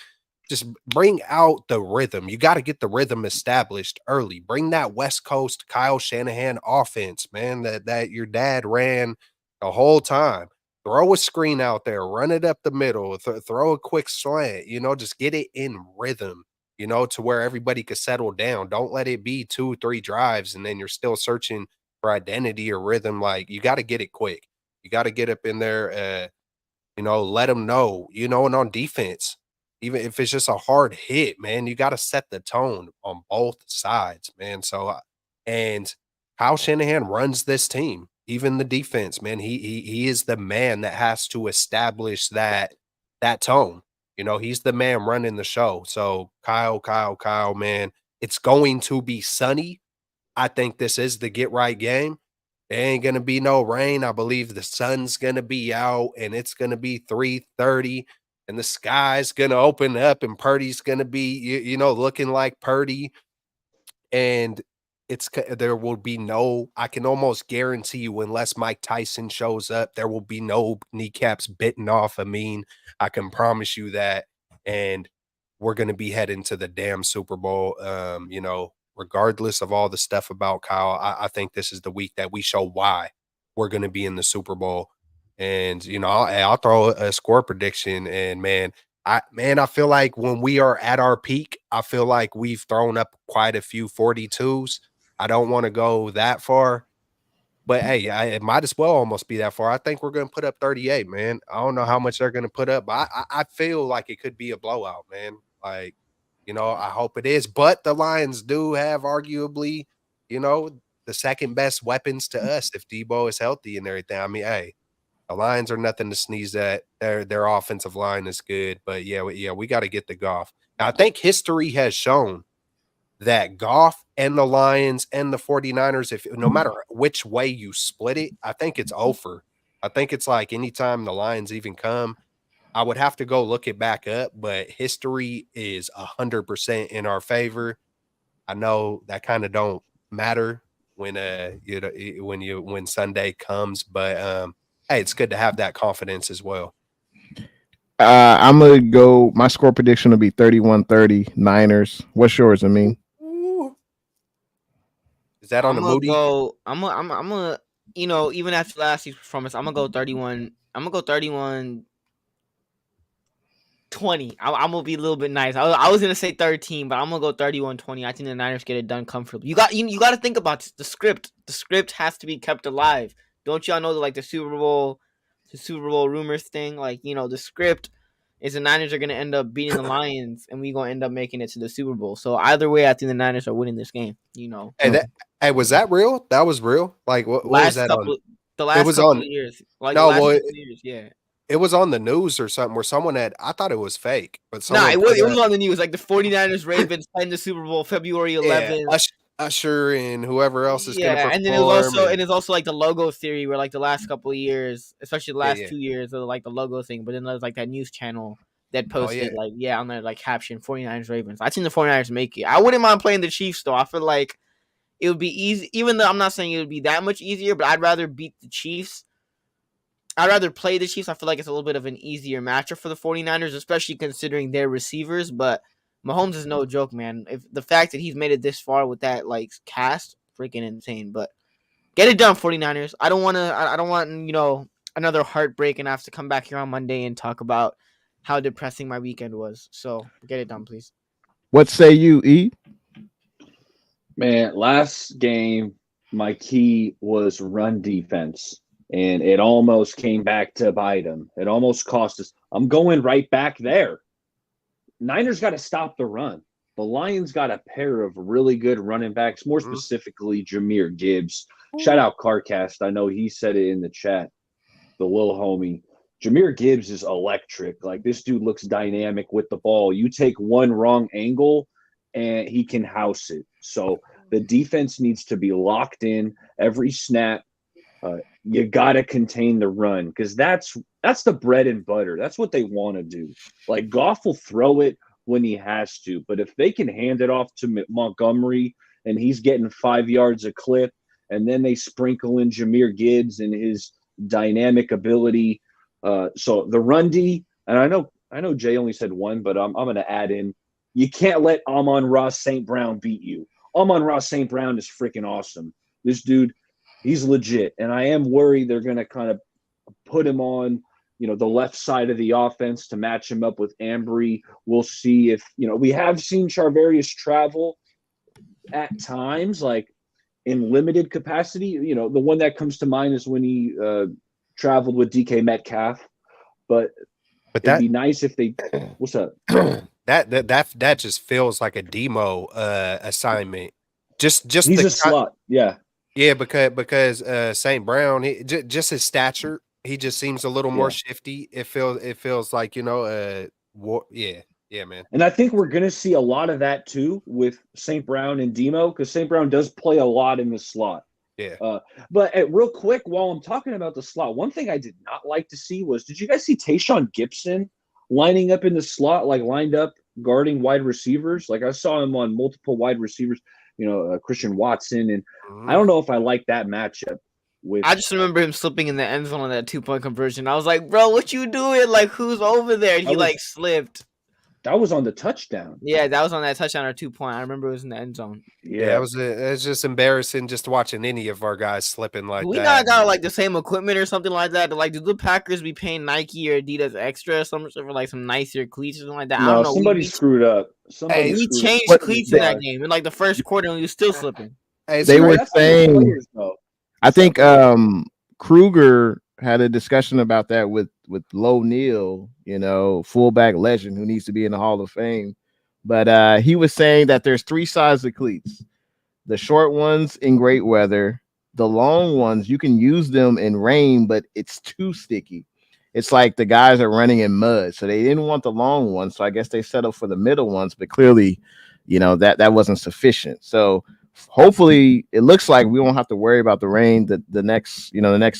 just bring out the rhythm. You got to get the rhythm established early. Bring that West Coast Kyle Shanahan offense, man, that your dad ran the whole time. Throw a screen out there, run it up the middle, throw a quick slant, just get it in rhythm. To where everybody could settle down. Don't let it be 2-3 drives and then you're still searching for identity or rhythm. Like, you got to get it quick. You got to get up in there, let them know, and on defense, even if it's just a hard hit, man, you got to set the tone on both sides, man. So, and Kyle Shanahan runs this team, even the defense, man. He is the man that has to establish that tone. He's the man running the show. So Kyle, man, it's going to be sunny. I think this is the get right game. There ain't going to be no rain. I believe the sun's going to be out and it's going to be 3:30 and the sky's going to open up and Purdy's going to be, looking like Purdy. And there will be I can almost guarantee you, unless Mike Tyson shows up, there will be no kneecaps bitten off. I can promise you that. And we're going to be heading to the damn Super Bowl. Regardless of all the stuff about Kyle, I think this is the week that we show why we're going to be in the Super Bowl. And, I'll throw a score prediction. And I feel like when we are at our peak, I feel like we've thrown up quite a few 42s. I don't want to go that far, but hey, it might as well almost be that far. I think we're going to put up 38, man. I don't know how much they're going to put up, but I feel like it could be a blowout, man. Like, I hope it is. But the Lions do have arguably, the second best weapons to us if Debo is healthy and everything. Hey, the Lions are nothing to sneeze at. Their offensive line is good, but we got to get the Goff. Now, I think history has shown that Goff and the Lions and the 49ers, no matter which way you split it, I think it's over. I think it's like anytime the Lions even come, I would have to go look it back up, but history is 100% in our favor. I know that kind of don't matter when when Sunday comes, but hey, it's good to have that confidence as well. I'm gonna go. My score prediction will be 31-30 Niners. What's yours? Is that on the Moody? I'm gonna even after last week's performance, I'm gonna go 31. I'm gonna go 31. 20. I'm gonna be a little bit nice. I was gonna say 13, but I'm gonna go 31-20. I think the Niners get it done comfortably. You got to think about this. The script. The script has to be kept alive. Don't y'all know that, like, the Super Bowl rumors thing? Like, the script is the Niners are gonna end up beating the Lions, and we gonna end up making it to the Super Bowl. So either way, I think the Niners are winning this game. Hey, was that real? That was real? Like, what was that on? The last was couple on- of years, like No, the last well, couple of years, yeah. It was on the news or something where someone had. I thought it was fake, but Nah, someone it was put on the news. Like the 49ers Ravens playing the Super Bowl February 11th. Usher and whoever else is going to perform. And then it's also like the logo theory where, like, the last couple of years, especially the last 2 years, of like the logo thing. But then there's like that news channel that posted on their like caption 49ers Ravens. I think the 49ers make it. I wouldn't mind playing the Chiefs though. I feel like it would be easy, even though I'm not saying it would be that much easier, but I'd rather beat the Chiefs. I'd rather play the Chiefs. I feel like it's a little bit of an easier matchup for the 49ers, especially considering their receivers. But Mahomes is no joke, man. If the fact that he's made it this far with that, like, cast, freaking insane. But get it done, 49ers. I don't want another heartbreak and I have to come back here on Monday and talk about how depressing my weekend was. So get it done, please. What say you, E? Man, last game, my key was run defense, and it almost came back to bite them. It almost cost us. I'm going right back there. Niners got to stop the run. The Lions got a pair of really good running backs, more specifically Jahmyr Gibbs. Shout out CarCast. I know he said it in the chat, the little homie. Jahmyr Gibbs is electric. Like, this dude looks dynamic with the ball. You take one wrong angle, and he can house it. So the defense needs to be locked in every snap. You got to contain the run because that's the bread and butter. That's what they want to do. Like, Goff will throw it when he has to, but if they can hand it off to Montgomery and he's getting 5 yards a clip, and then they sprinkle in Jahmyr Gibbs and his dynamic ability. So the run D, and I know Jay only said one, but I'm going to add in, you can't let Amon-Ra St. Brown beat you. Amon-Ra St. Brown is freaking awesome. This dude, he's legit. And I am worried they're going to kind of put him on, the left side of the offense to match him up with Ambry. We'll see if, we have seen Charvarius travel at times, like in limited capacity. The one that comes to mind is when he traveled with DK Metcalf. But it'd be nice if they – what's up? That just feels like a demo assignment. Just he's a slot, yeah. Yeah, because St. Brown, just his stature, he just seems a little more shifty. It feels like man. And I think we're gonna see a lot of that too with St. Brown and Demo, because St. Brown does play a lot in the slot. Yeah. But real quick, while I'm talking about the slot, one thing I did not like to see was, did you guys see Tayshaun Gibson lining up in the slot, like lined up guarding wide receivers? Like, I saw him on multiple wide receivers, Christian Watson, and I don't know if I like that matchup. I just remember him slipping in the end zone on that 2-point conversion. I was like, bro, what you doing? Like, who's over there? And he slipped. That was on the touchdown. Yeah, that was on that touchdown or 2-point. I remember it was in the end zone. Yeah, it's just embarrassing just watching any of our guys slipping like that. We not got like the same equipment or something like that. Like, do the Packers be paying Nike or Adidas extra or something for like some nicer cleats or something like that? No, I don't know. Somebody screwed up. We changed cleats in that game in like the first quarter, and we were still slipping. They were saying, I think Kruger had a discussion about that with Low Neal, fullback legend who needs to be in the Hall of Fame. But he was saying that there's three sides of cleats. The short ones in great weather. The long ones, you can use them in rain, but it's too sticky. It's like the guys are running in mud. So they didn't want the long ones. So I guess they settled for the middle ones. But clearly, that wasn't sufficient. So hopefully it looks like we won't have to worry about the rain the next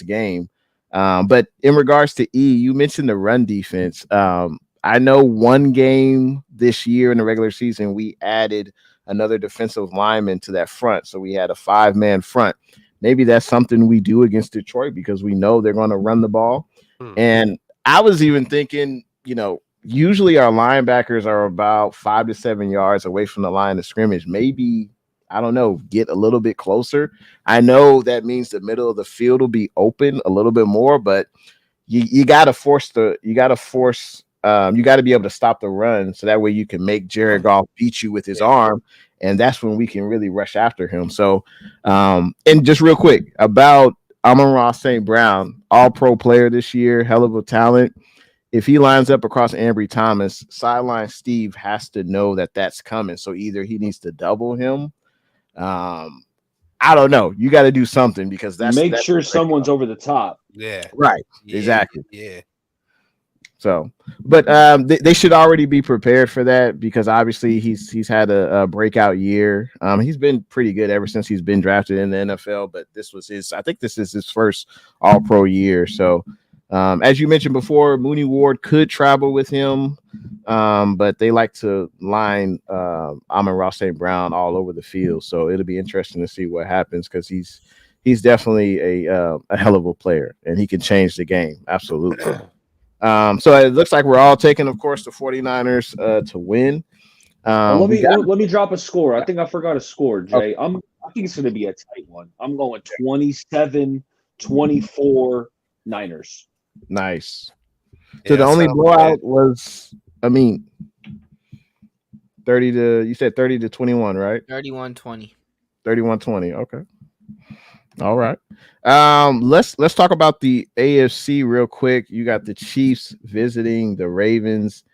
game. But in regards to E, you mentioned the run defense. I know one game this year in the regular season, we added another defensive lineman to that front. So we had a 5-man front. Maybe that's something we do against Detroit because we know they're going to run the ball. And I was even thinking, usually our linebackers are about 5 to 7 yards away from the line of scrimmage.Maybe, I don't know, get a little bit closer. I know that means the middle of the field will be open a little bit more, but you got to force you got to be able to stop the run so that way you can make Jared Goff beat you with his arm, and that's when we can really rush after him. So, and just real quick about Amon-Ra St. Brown, all-pro player this year, hell of a talent. If he lines up across Ambry Thomas, sideline Steve has to know that that's coming. So either he needs to double him. I don't know. You got to do something because that's sure someone's over the top. Yeah. Right. Yeah. Exactly. Yeah. So, but they should already be prepared for that because obviously he's had a breakout year. He's been pretty good ever since he's been drafted in the NFL. But I think this is his first All-Pro year. So, as you mentioned before, Mooney Ward could travel with him, but they like to line Amon-Ra St. Brown all over the field. So it'll be interesting to see what happens because he's definitely a hell of a player and he can change the game. Absolutely. So it looks like we're all taking, of course, the 49ers to win. Let me drop a score. I think I forgot a score, Jay. I think it's going to be a tight one. I'm going 27-24 Niners. Nice. So the only blowout was, 30 to 21, right? 31-20. 31-20. Okay. All right. Let's talk about the AFC real quick. You got the Chiefs visiting the Ravens.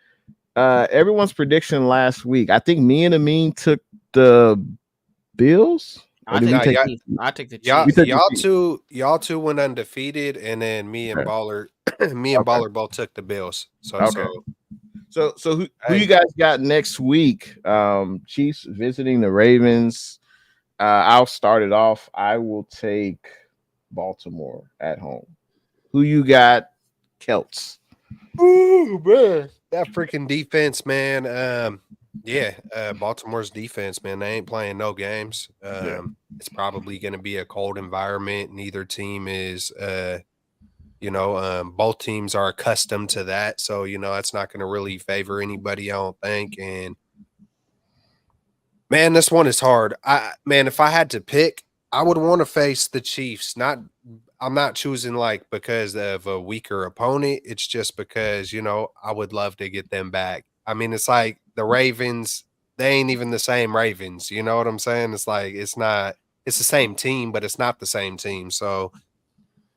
Everyone's prediction last week. I think me and Amin took the Bills. I take the Chiefs. Y'all two went undefeated, and then me and Baller both took the Bills. So who you guys got next week? Chiefs visiting the Ravens. I'll start it off. I will take Baltimore at home. Who you got? Celts. Ooh, man. That freaking defense, man. Baltimore's defense, man. They ain't playing no games. It's probably going to be a cold environment. Neither team is, both teams are accustomed to that. So, it's not going to really favor anybody, I don't think. And, man, this one is hard. If I had to pick, I would want to face the Chiefs. I'm not choosing because of a weaker opponent. It's just because, I would love to get them back. I mean, it's like the Ravens, they ain't even the same Ravens. You know what I'm saying? It's like it's the same team, but it's not the same team. So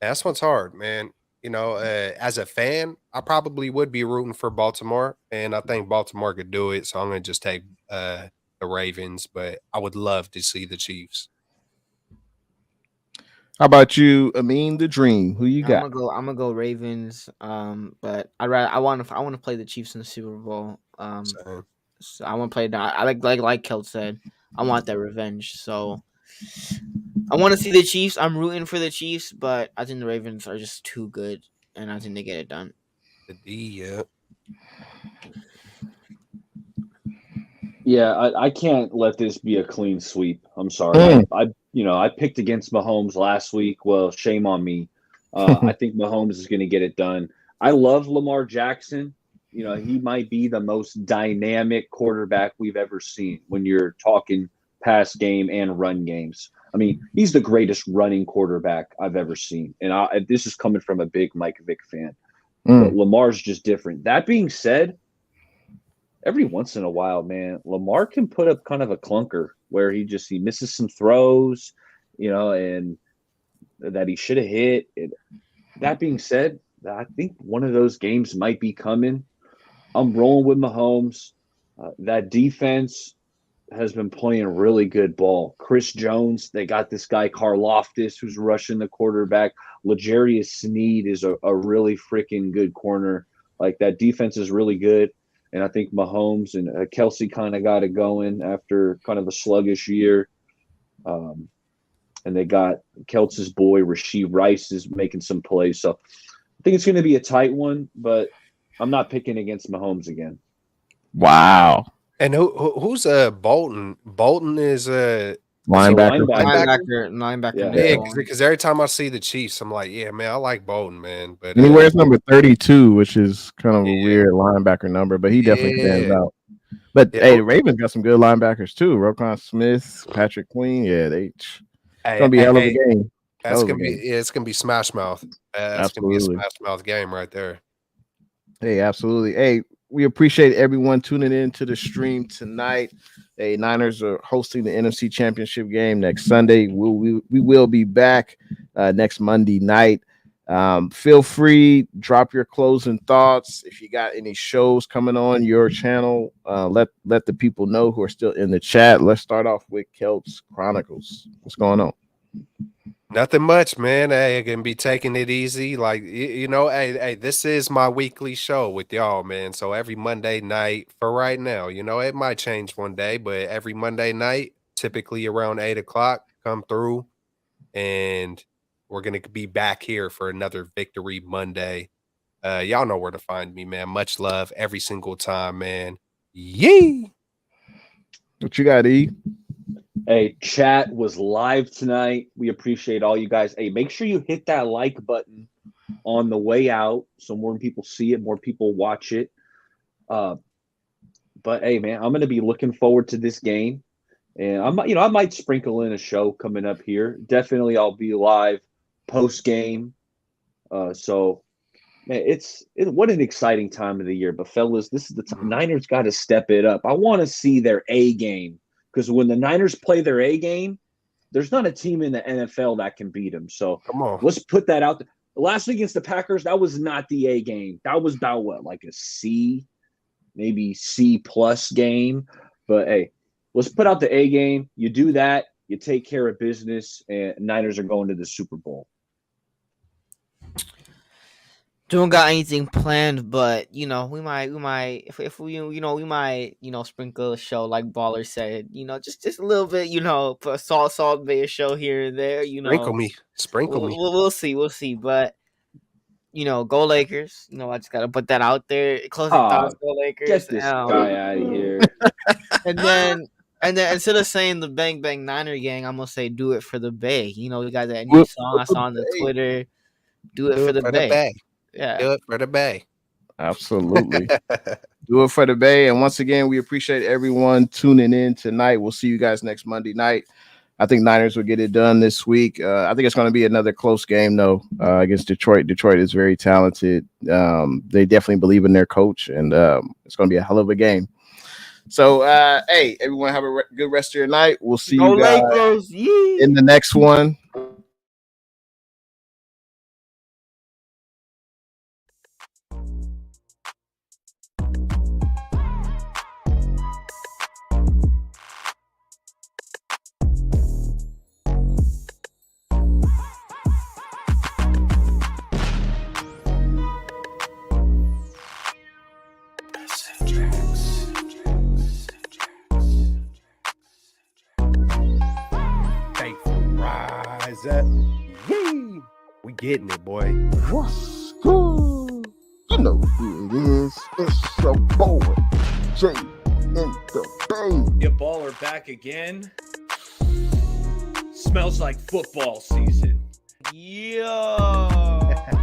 that's what's hard, man. As a fan, I probably would be rooting for Baltimore, and I think Baltimore could do it. So I'm going to just take the Ravens, but I would love to see the Chiefs. How about you, Amin, the Dream? Who you got? I'm gonna go Ravens. But I want to play the Chiefs in the Super Bowl. So I want to play that. I like Kelt said. I want that revenge. So I want to see the Chiefs. I'm rooting for the Chiefs, but I think the Ravens are just too good, and I think they get it done. The D, yeah. Yeah, I can't let this be a clean sweep. I'm sorry. I picked against Mahomes last week. Well, shame on me. I think Mahomes is going to get it done. I love Lamar Jackson. He might be the most dynamic quarterback we've ever seen when you're talking pass game and run games. I mean, he's the greatest running quarterback I've ever seen. And this is coming from a big Mike Vick fan. But Lamar's just different. That being said, every once in a while, man, Lamar can put up kind of a clunker where he misses some throws, and that he should have hit. That being said, I think one of those games might be coming. I'm rolling with Mahomes. That defense has been playing really good ball. Chris Jones, they got this guy Karlaftis who's rushing the quarterback. L'Jarius Sneed is a really freaking good corner. Like, that defense is really good. And I think Mahomes and Kelsey kind of got it going after kind of a sluggish year. And they got Kelce's boy, Rashee Rice, is making some plays. So I think it's going to be a tight one, but I'm not picking against Mahomes again. Wow. And who's Bolton? Bolton is a linebacker. Yeah, because every time I see the Chiefs, I'm like, yeah, man, I like Bolton, man. But he wears number 32, which is kind of a weird linebacker number, but he definitely stands out. But hey, the Ravens got some good linebackers too. Roquan Smith, Patrick Queen. Yeah, it's gonna be a hell of a game. It's gonna be smash mouth. It's gonna be a smash mouth game right there. Hey, absolutely. Hey, we appreciate everyone tuning in to the stream tonight. Hey, Niners are hosting the NFC Championship game next Sunday. We will be back next Monday night. Feel free, drop your closing thoughts. If you got any shows coming on your channel, let the people know who are still in the chat. Let's start off with Kelps Chronicles. What's going on? Nothing much, man. Hey, I can be taking it easy. Like hey, this is my weekly show with y'all, man. So every Monday night for right now, it might change one day, but every Monday night, typically around 8 o'clock, come through and we're gonna be back here for another Victory Monday. Y'all know where to find me, man. Much love every single time, man. Yee. What you got, E? Hey, chat was live tonight. We appreciate all you guys. Hey, make sure you hit that like button on the way out so more people see it, more people watch it. But hey, man, I'm gonna be looking forward to this game, and I might sprinkle in a show coming up here. Definitely, I'll be live post game. So, man, what an exciting time of the year. But fellas, this is the time. Niners got to step it up. I want to see their A game. Because when the Niners play their A game, there's not a team in the NFL that can beat them. So Come on. let's put that out there. Last week against the Packers, that was not the A game. That was about what, like a C, maybe C plus game. But hey, let's put out the A game. You do that, you take care of business, and Niners are going to the Super Bowl. Don't got anything planned, but we might if we might sprinkle a show like Baller said, just a little bit, put a salt bay show here and there, Sprinkle me. we'll see, but go Lakers, I just gotta put that out there. Closing thoughts, go Lakers. Get this guy out of here. and then instead of saying the Bang Bang Niner Gang, I'm gonna say do it for the Bay. We got that new song I saw on the Twitter. Do it for the Bay. Yeah. Do it for the Bay. Absolutely. Do it for the Bay. And once again, we appreciate everyone tuning in tonight. We'll see you guys next Monday night. I think Niners will get it done this week. I think it's going to be another close game, though, against Detroit. Detroit is very talented. They definitely believe in their coach, and it's going to be a hell of a game. So, hey, everyone have a good rest of your night. We'll see you guys Lakers. in the next one. Faithful, rise up. Yee. We getting it, boy. What's good? You know who it is. It's your boy, Jay in the Bay. Your baller back again. Smells like football season. Yeah.